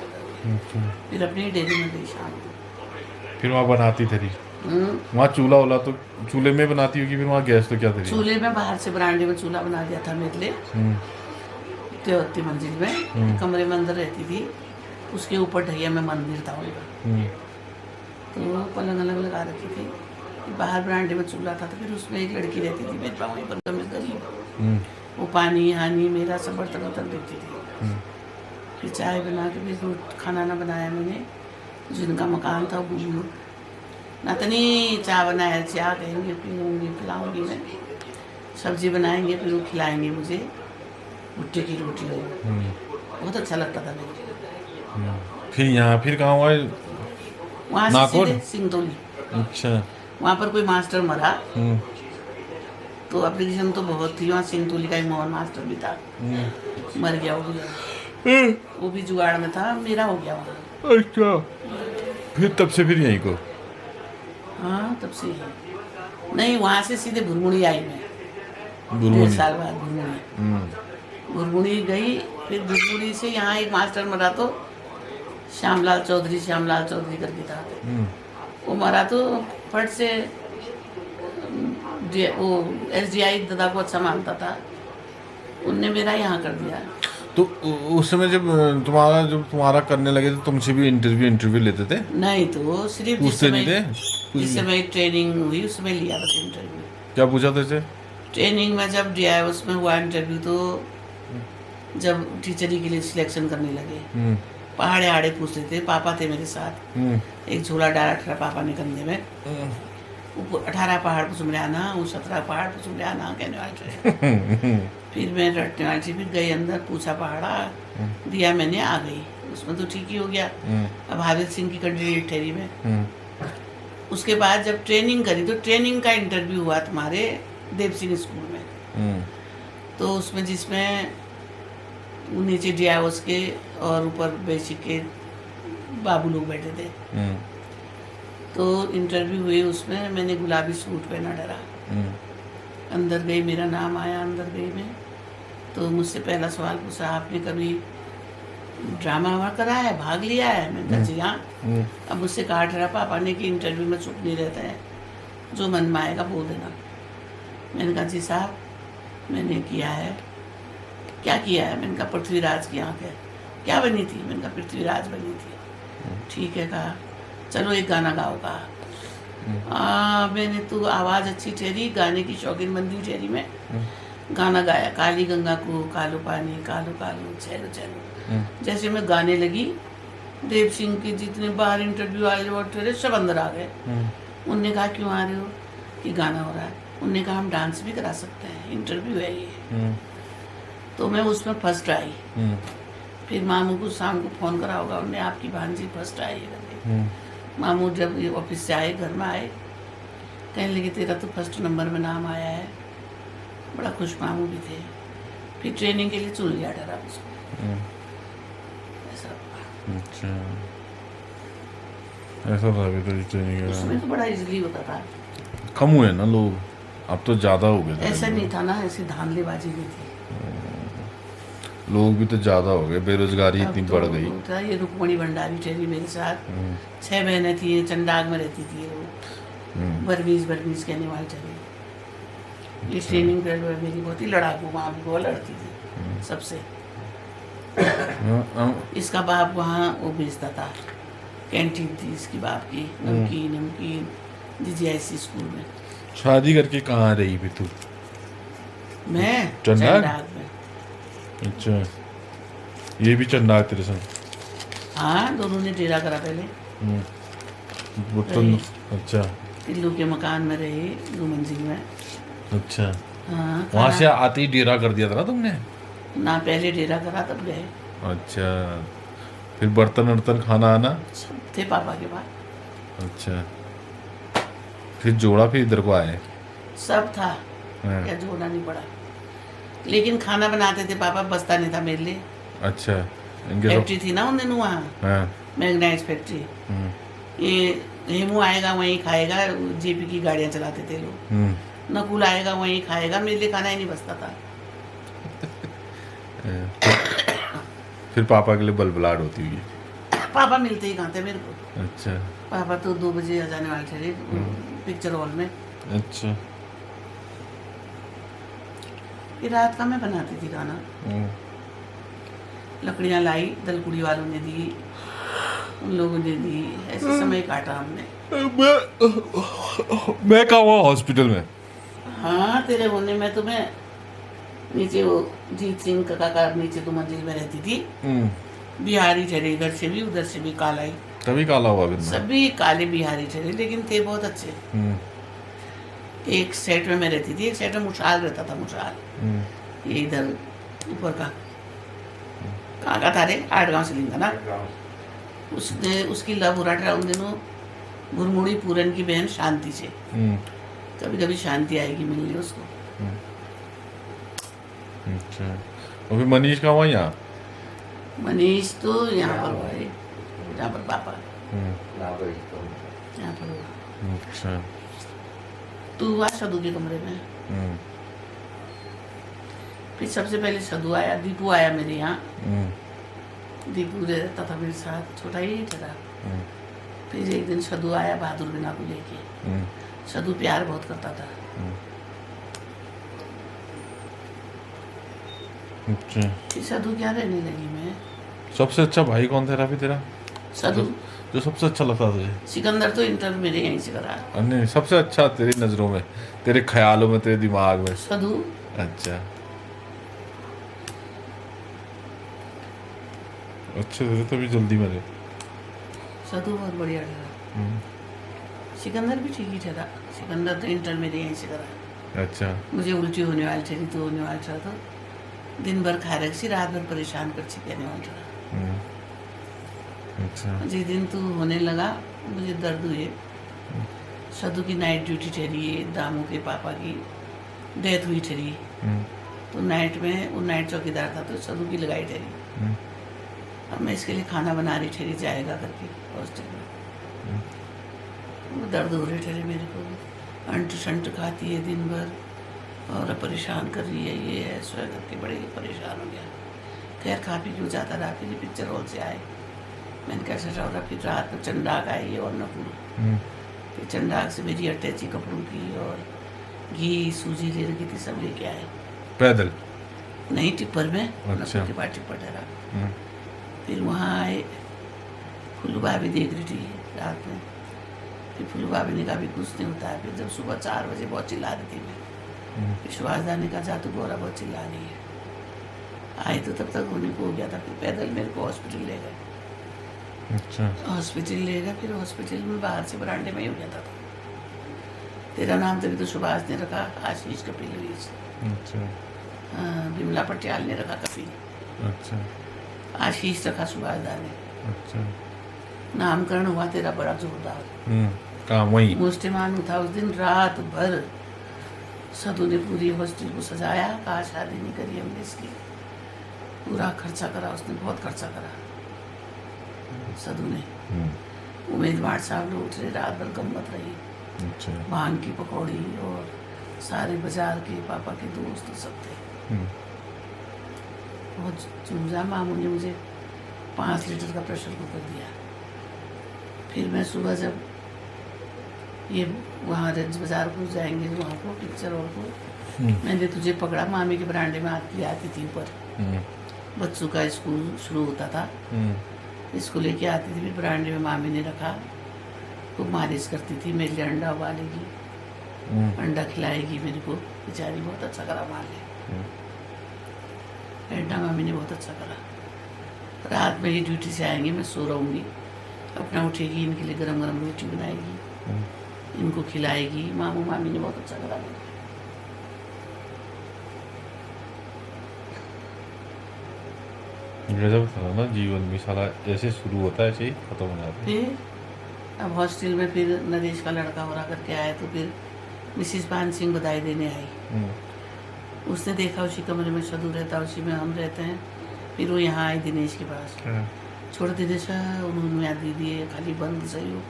फिर अपनी डेयरी में गई शाम को।
फिर वहाँ बनाती थी? वहाँ चूल्हा वाला तो चूल्हे में बनाती होगी, फिर वहाँ गैस तो क्या थी?
चूल्हे में बाहर से बरामदे में चूल्हा बना दिया था मेरे लिए, 33 मंजिल में, कमरे में अंदर रहती थी। उसके ऊपर ढैया में मंदिर था उनका, तो पलंग अलग लगा रखी थी। बाहर बरामदे में चूल्हा था, तो फिर उसमें एक लड़की रहती थी मेरे पास, वहीं पर मैं गरीब, वो पानी हानी मेरा सब बर्तन वर्तन देती थी। फिर चाय बना के फिर खाना ना बनाया मैंने, जिनका मकान था वो नतनी चाय बनाया, चाय कहेंगे पीऊँगी पिलाऊँगी मैं, सब्जी बनाएंगे फिर वो खिलाएंगे मुझे, भुट्टे की रोटी हो, बहुत अच्छा लगता था मेरे।
फिर यहाँ फिर कहाँ हुआ?
वहाँ से सीधे सिंगतौली।
अच्छा।
वहाँ पर कोई मास्टर मरा तो एप्लीकेशन तो बहुत थी, वहाँ सिंगतौली का एक मोहन मास्टर भी था, मर गया वो भी जुगाड़ में था, मेरा हो गया वहाँ।
अच्छा। फिर तब से फिर यहीं को?
हाँ तब से नहीं, वहाँ से सीधे भुरमुड़ी आई मैं, 1.5 साल बाद भुरमुड़ी गई। फिर भुरमुड़ी से यहाँ एक मास्टर मरा तो श्यामलाल चौधरी करके था, वो मरा तो फट से वो SDI दादा को अच्छा मानता था, उनने मेरा यहाँ कर दिया।
तो उस समय जब तुम्हारा करने लगे तो तुमसे भी इंटरव्यू लेते थे?
नहीं, तो सिर्फ जिस समय ट्रेनिंग हुई उसमें लिया बस इंटरव्यू।
क्या पूछा था? ट्रेनिंग
में जब DI उसमें हुआ इंटरव्यू, तो जब टीचरी के लिए सिलेक्शन करने लगे, पहाड़े आड़े पूछ रहे थे। पापा थे मेरे साथ, एक झोला डाला 18 पापा ने कंधे में, 18 पहाड़ पर चुमरे आना, वो 17 पहाड़ पर चुमरे आना कहने वाले थे। फिर मैं रटने वाली थी, फिर गई अंदर, पूछा पहाड़ा, दिया मैंने, आ गई। उसमें तो ठीक ही हो गया। अब हाविल सिंह की कैंडिडेट ठहरी में। उसके बाद जब ट्रेनिंग करी तो ट्रेनिंग का इंटरव्यू हुआ तुम्हारे देव सिंह स्कूल में, तो उसमें जिसमें नीचे DI के और ऊपर बेसिक के बाबू लोग बैठे थे, तो इंटरव्यू हुई। उसमें मैंने गुलाबी सूट पहना डरा, अंदर गई, मेरा नाम आया, अंदर गई मैं, तो मुझसे पहला सवाल पूछा, आपने कभी ड्रामा वामा करा है, भाग लिया है? मैंने कहा जी हाँ। अब मुझसे कहा ठहरा पापा ने कि इंटरव्यू में चुप नहीं रहता है, जो मन में आएगा बोल देना। मैंने कहा जी साहब मैंने किया है। क्या किया है? मैंने कहा पृथ्वीराज की आँख है। क्या बनी थी? मैंने कहा पृथ्वीराज बनी थी। ठीक है, कहा चलो एक गाना गाओ। कहा मैंने तो आवाज़ अच्छी ठहरी, गाने की शौकीन बंदी ठहरी में, गाना गाया, काली गंगा को कालो पानी, कालो कालो चैलो चैलो। जैसे मैं गाने लगी, देव सिंह के जितने बाहर इंटरव्यू आए और ठहरे सब अंदर आ गए। उनने कहा क्यों आ रहे हो? कि गाना हो रहा है। उनने कहा हम डांस भी करा सकते हैं, इंटरव्यू है ये। तो मैं उसमें फर्स्ट आई। फिर मामू को शाम को फ़ोन करा होगा उनने, आपकी भांजी फर्स्ट आई है। मामू जब ऑफिस से आए, घर में आए, कहने लगे तेरा तो फर्स्ट नंबर में नाम आया है। बड़ा खुश मामू भी थे। फिर ट्रेनिंग के लिए चुन लिया डरा उसको।
अच्छा, ऐसा था भी तो ट्रेनिंग
उसमें तो बड़ा इजीली होता था।
कम हुए ना लोग, अब तो ज़्यादा हो गए।
ऐसा नहीं था ना, ऐसी धांधलेबाजी नहीं थी।
लोग भी तो ज़्यादा हो गए, बेरोजगारी इतनी बढ़ गई।
ये रुक्मणी भंडारी ठहरी मेरे साथ, 6 बहनें थी, चंडाग में रहती थी वो, बरमीज कहने वाली ठहरी। ये ट्रेनिंग पीरियड मेरी बहुत ही लड़ाकू, वहाँ भी वो लड़ती थी सबसे। इसका बाप वहाँ वो बेचता था, कैंटीन थी इसकी बाप की, नमकीन DGIC स्कूल में।
शादी करके कहाँ रही फिर तू?
मैं
चंडाल?
में।
अच्छा, ये भी चंडाल तेरे संग?
हाँ, दोनों ने डेरा करा पहले।
वो तो
रही।
अच्छा
टिल्लू के मकान में रही 2 मंजिल में।
अच्छा,
हाँ,
वहाँ से
खाना-
आते ही डेरा कर दिया था ना तुमने?
ना पहले डेरा करा तब गए।
अच्छा, फिर बर्तन वर्तन खाना आना?
सब थे पापा के पास।
अच्छा, फिर जोड़ा फिर इधर को आए?
सब था,
हाँ।
क्या जोड़ना नहीं पड़ा। लेकिन खाना बनाते थे पापा, बचता नहीं था मेरे लिए।
अच्छा, इनके
फैक्ट्री थी ना उन दिनों वहाँ,
हाँ।
मैग्नाइज फैक्ट्री। ये हेमू आएगा वहीं खाएगा, जेपी की गाड़ियाँ चलाते थे लोग। नकुल आएगा वहीं खाएगा, मेरे लिए खाना ही नहीं बचता था।
फिर पापा के लिए बलबलाहट होती हुई?
पापा मिलते ही कहाँ थे मेरे को।
अच्छा
पापा तो 2 बजे आ जाने वाले थे पिक्चर हॉल में।
अच्छा।
ये रात का मैं बनाती थी खाना। लकड़ियाँ लाई, दलकुड़ी वालों ने दी, उन लोगों ने दी, ऐसे समय काटा हमने।
मैं कहाँ हुआ हॉस्पिटल में?
हाँ, तेरे होने में तो मैं नीचे वो जीत सिंह का नीचे 2 मंजिल में रहती थी। बिहारी ठहरे, इधर से भी उधर से भी काला ही।
तभी काला हुआ फिर मैं।
सभी काले बिहारी ठहरे, लेकिन थे बहुत अच्छे। एक सेट में मैं रहती थी, एक सेट में मुशाल रहता था। मुशाल ये इधर ऊपर का कहाँ का था रे? 8 गाँव से लिंगा ना। उसने उसकी लव हो रहा था उन दिनों गुरमुड़ी पूरन की बहन शांति से। कभी कभी शांति आएगी मिलने उसको।
अच्छा, और फिर मनीष का हुआ यहाँ?
मनीष तो यहाँ पर हुआ है, यहाँ पर पापा यहाँ पर हुआ।
अच्छा,
तू हुआ सदू के कमरे में। फिर सबसे पहले सदू आया, दीपू आया मेरे यहाँ। दीपू रहता था मेरे साथ, छोटा ही था। फिर एक दिन सदू आया बहादुर बिना को लेके। सदू प्यार बहुत करता था।
अच्छा,
फिर सदू क्या रहने लगी मैं।
सबसे अच्छा भाई कौन था फिर तेरा?
सदू
जो सबसे अच्छा लगता तुझे?
सिकंदर तो इंटर मेरे यहीं से करा।
नहीं, सबसे अच्छा तेरी नजरों में, तेरे ख्यालों में, तेरे दिमाग में?
सदू।
अच्छा, अच्छे थे तभी जल्दी मरे।
सदू बहुत बढ़िया ठहरा। सिकंदर भी ठीक ही ठहरा। सिकंदर तो इंटर मेरे यहीं से करा।
अच्छा,
मुझे उल्टी होने वाली थी तो होने वाला था, तो दिन भर खा रखी, रात भर परेशान कर सी कहने वाला था।
अच्छा,
जिस दिन तू होने लगा मुझे दर्द हुए। सदू की नाइट ड्यूटी ठहरी है, दामू के पापा की डेथ हुई ठहरी। तो नाइट में वो नाइट चौकीदार था, तो सदू की लगाई ठहरी। अब मैं इसके लिए खाना बना रही ठहरी, जाएगा करके हॉस्टल में। वो दर्द हो रहे ठहरे मेरे को, अंट शंट खाती है दिन भर और परेशान कर रही है, ये है सो करके बड़े परेशान हो गया। खैर खा पी क्यों जाता रहा। फिर पिक्चर हॉल से आए, मैंने कैसे रहा। फिर रात में चंडाक आई और नकुल। फिर चंडाक से मेरी अटैची कपड़ों की और घी सूजी ले रखी थी, सब लेके आए।
पैदल?
नहीं, टिप्पर में।
अच्छा,
के बाद टिप्पर ठहरा। फिर वहाँ आए, फुल्लू भाभी देख रही थी रात में। फिर फुल्लू भाभी ने कहा भी कुछ नहीं होता है। फिर जब सुबह 4 बजे बहुत चिल्ला रही थी मैं, विश्वासदार ने कहा जा तू गोरा बहुत चिल्ला रही है। आई तो तब तक होने को हो गया था। फिर पैदल मेरे को हॉस्पिटल ले गए।
अच्छा,
हॉस्पिटल ले गए। फिर हॉस्पिटल में बाहर से बरांडे में ही हो गया था। तेरा नाम तभी तो सुभाष ने रखा, आशीष कपिल लुईस।
अच्छा,
बिमला पटियाल ने रखा कपिल।
अच्छा,
आशीष रखा सुभाषदार ने।
अच्छा,
नामकरण हुआ तेरा बड़ा जोरदार।
कहाँ? वहीं
मुस्लिमान था उस दिन। रात भर सदू ने पूरी हॉस्टल को सजाया। कहा शादी नहीं करी हमने इसकी, पूरा खर्चा करा उसने, बहुत खर्चा करा सदू ने। उमेद मार साहब लोग उठे, रात भर गम्मत रही।
अच्छा,
भांग की पकौड़ी और सारे बाजार के पापा के दोस्त सब थे। बहुत चूजा। मामू ने मुझे 5 लीटर का प्रेशर कुकर दिया। फिर मैं सुबह जब ये वहाँ रंज बाजार को जाएंगे, वहाँ को पिक्चर हॉल को, मैंने तुझे पकड़ा। मामी के बरांडे में आती थी ऊपर। बच्चों का स्कूल शुरू होता था, इसको लेके आती थी। फिर बरांडे में मामी ने रखा, खूब मालिश करती थी, मेरे लिए अंडा उबालेगी। अंडा खिलाएगी मेरे को, बेचारी बहुत अच्छा करा माल है। अंडा मामी ने बहुत अच्छा करा। रात में ही ड्यूटी से आएंगे, मैं सो रहूँगी, अपना उठेगी, इनके लिए गरम गरम रोटी बनाएगी, इनको खिलाएगी। मामू मामी ने बहुत अच्छा करा मेरे को।
गजब था ना जीवन में, साला ऐसे शुरू होता है ऐसे ही खत्म हो जाता है।
फिर अब हॉस्टल में फिर नरेश का लड़का हो रहा करके आया, तो फिर मिसिस पान सिंह बधाई देने आई। उसने देखा उसी कमरे में सदू रहता, उसी में हम रहते हैं। फिर वो यहाँ आई दिनेश के पास। छोड़ दिनेश, उन्होंने याद दी दिए, खाली बंद सही हो।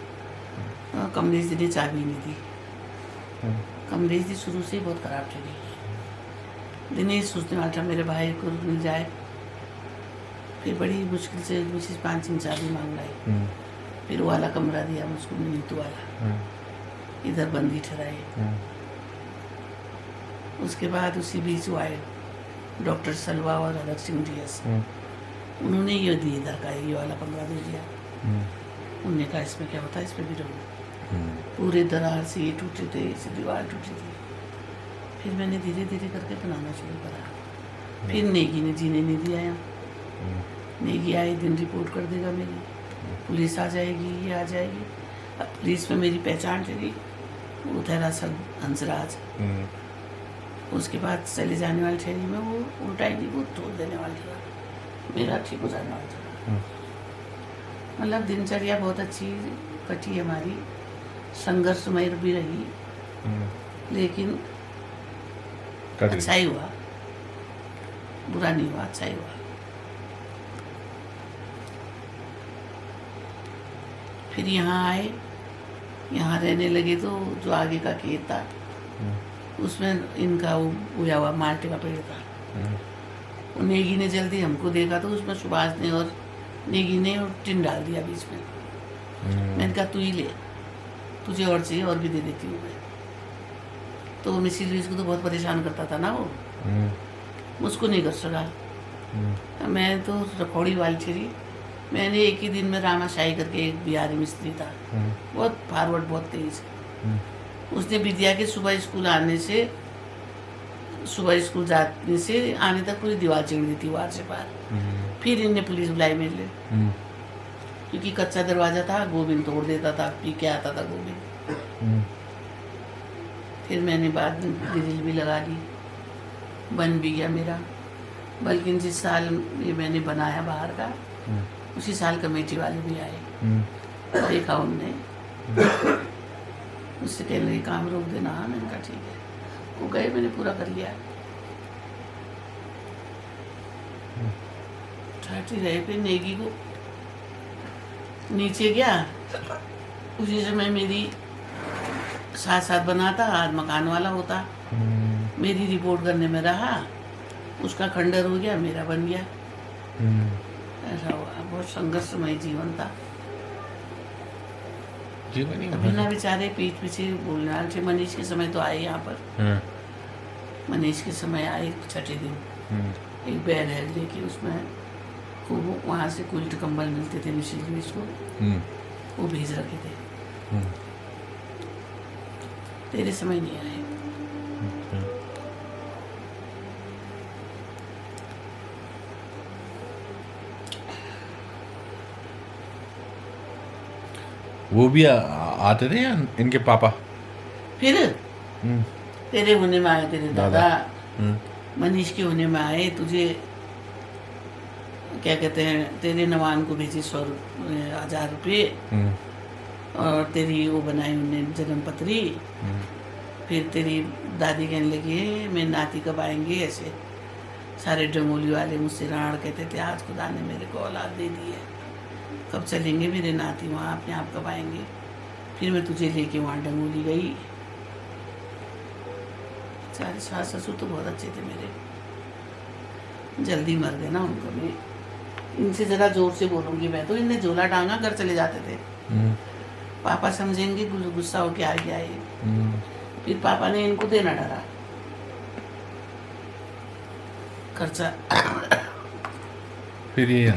कमलेश जी ने चाबी नहीं दी। कमलेश जी शुरू से ही बहुत खराब चली। दिनेश सोचने वाला था मेरे भाई को मिल जाए। फिर बड़ी मुश्किल से मिसिस पान सिंह चाबी मांग लाई। फिर वाला कमरा दिया मुझको, नीतू वाला, इधर बंदी ठहराई। उसके बाद उसी बीच वो आए डॉक्टर सलवा और अलग सिंह डीएस, उन्होंने ये दी इधर का, ये वाला कमरा दे दिया। उन्होंने कहा इसमें क्या होता है, इसमें भी रहूँ। पूरे दरार से ये टूटे थे, इसे दीवार टूटी थी। फिर मैंने धीरे धीरे करके बनाना शुरू करा। फिर नेगी ने जीने नहीं दिया यहाँ। नेगी आए दिन रिपोर्ट कर देगा मेरी, पुलिस आ जाएगी, ये आ जाएगी। अब पुलिस में मेरी पहचान चली, वो ठहरा सब हंसराज। उसके बाद चले जाने वाली ठहरी में वो उल्टाएगी, वो तोड़ देने वाली था, मेरा ठीक हो जाने वाला था। मतलब दिनचर्या बहुत अच्छी कटी हमारी, संघर्षमय भी रही, लेकिन अच्छा ही हुआ, बुरा नहीं हुआ, अच्छा ही हुआ। फिर यहाँ आए, यहाँ रहने लगे, तो जो आगे का खेत था उसमें इनका वो उया हुआ माल्टे का पेड़ था। नेगी ने जल्दी हमको देखा, तो उसमें सुभाष ने और नेगी ने और टिन डाल दिया बीच में। मैंने कहा तू ही ले, तुझे और चाहिए और भी दे देती हूँ मैं। तो मिसिस लुइस को तो बहुत परेशान करता था ना वो, मुझको नहीं कर सका। मैं तो रखौड़ी वाली थी। मैंने एक ही दिन में रामाशाही करके, एक बिहारी मिस्त्री था, बहुत फॉरवर्ड, बहुत तेज। उसने विद्या के सुबह स्कूल आने से, सुबह स्कूल जाने से आने तक पूरी दीवार चिड़ दी थी वार से पार। फिर इनने पुलिस बुलाई मेरे लिए, क्योंकि कच्चा दरवाजा था, गोविंद तोड़ देता था, पी के आता था गोविंद। फिर मैंने बाद में ग्रिल भी लगा दी, बन भी गया मेरा। बल्कि जिस साल ये मैंने बनाया बाहर का, उसी साल कमेटी वाले भी आए, देखा उनने, उससे कहने लगे काम रोक देना। हाँ, मैंने कहा ठीक है। वो गए, मैंने पूरा कर लिया। ठाठी रहे। फिर नेगी को नीचे गया, उसी समय मेरी साथ साथ बनाता, आज मकान वाला होता। मेरी रिपोर्ट करने में रहा, उसका खंडर हो गया, मेरा बन गया। ऐसा हुआ। बहुत संघर्षमय जीवन था। बिना बेचारे पीठ पीछे बोलने वाले थे। मनीष के समय तो आए यहाँ पर, मनीष के समय आए छठे दिन, एक बैग है लेके, उसमें खूब वहाँ से कुल्ट कंबल मिलते थे मिसिस लुइस को, वो भेज रखे थे। तेरे समय नहीं आए।
वो भी आते थे या इनके पापा?
फिर तेरे होने में आए, तेरे दादा मनीष के होने में आए। तुझे क्या कहते हैं, तेरे नवान को भेजे 100,000 रुपये, और तेरी वो बनाई उन्होंने जन्म पत्री। फिर तेरी दादी कहने लगी मेरे नाती कब आएंगे। ऐसे सारे डंगोली वाले मुझसे राण कहते थे, आज खुदा ने मेरे को औलाद दे दी है, कब चलेंगे मेरे नाती वहाँ, अपने आप कब आएंगे। फिर मैं तुझे लेके वहाँ डंगोली गई। सारे सास ससुर तो बहुत अच्छे थे मेरे, जल्दी मर गए ना उनको। मैं इनसे ज़रा जोर से बोलूँगी मैं तो, इनने झोला टांगा, घर चले जाते थे। पापा समझेंगे, गुस्सा होके आ गया ये। फिर पापा ने इनको देना डरा खर्चा।
फिर ये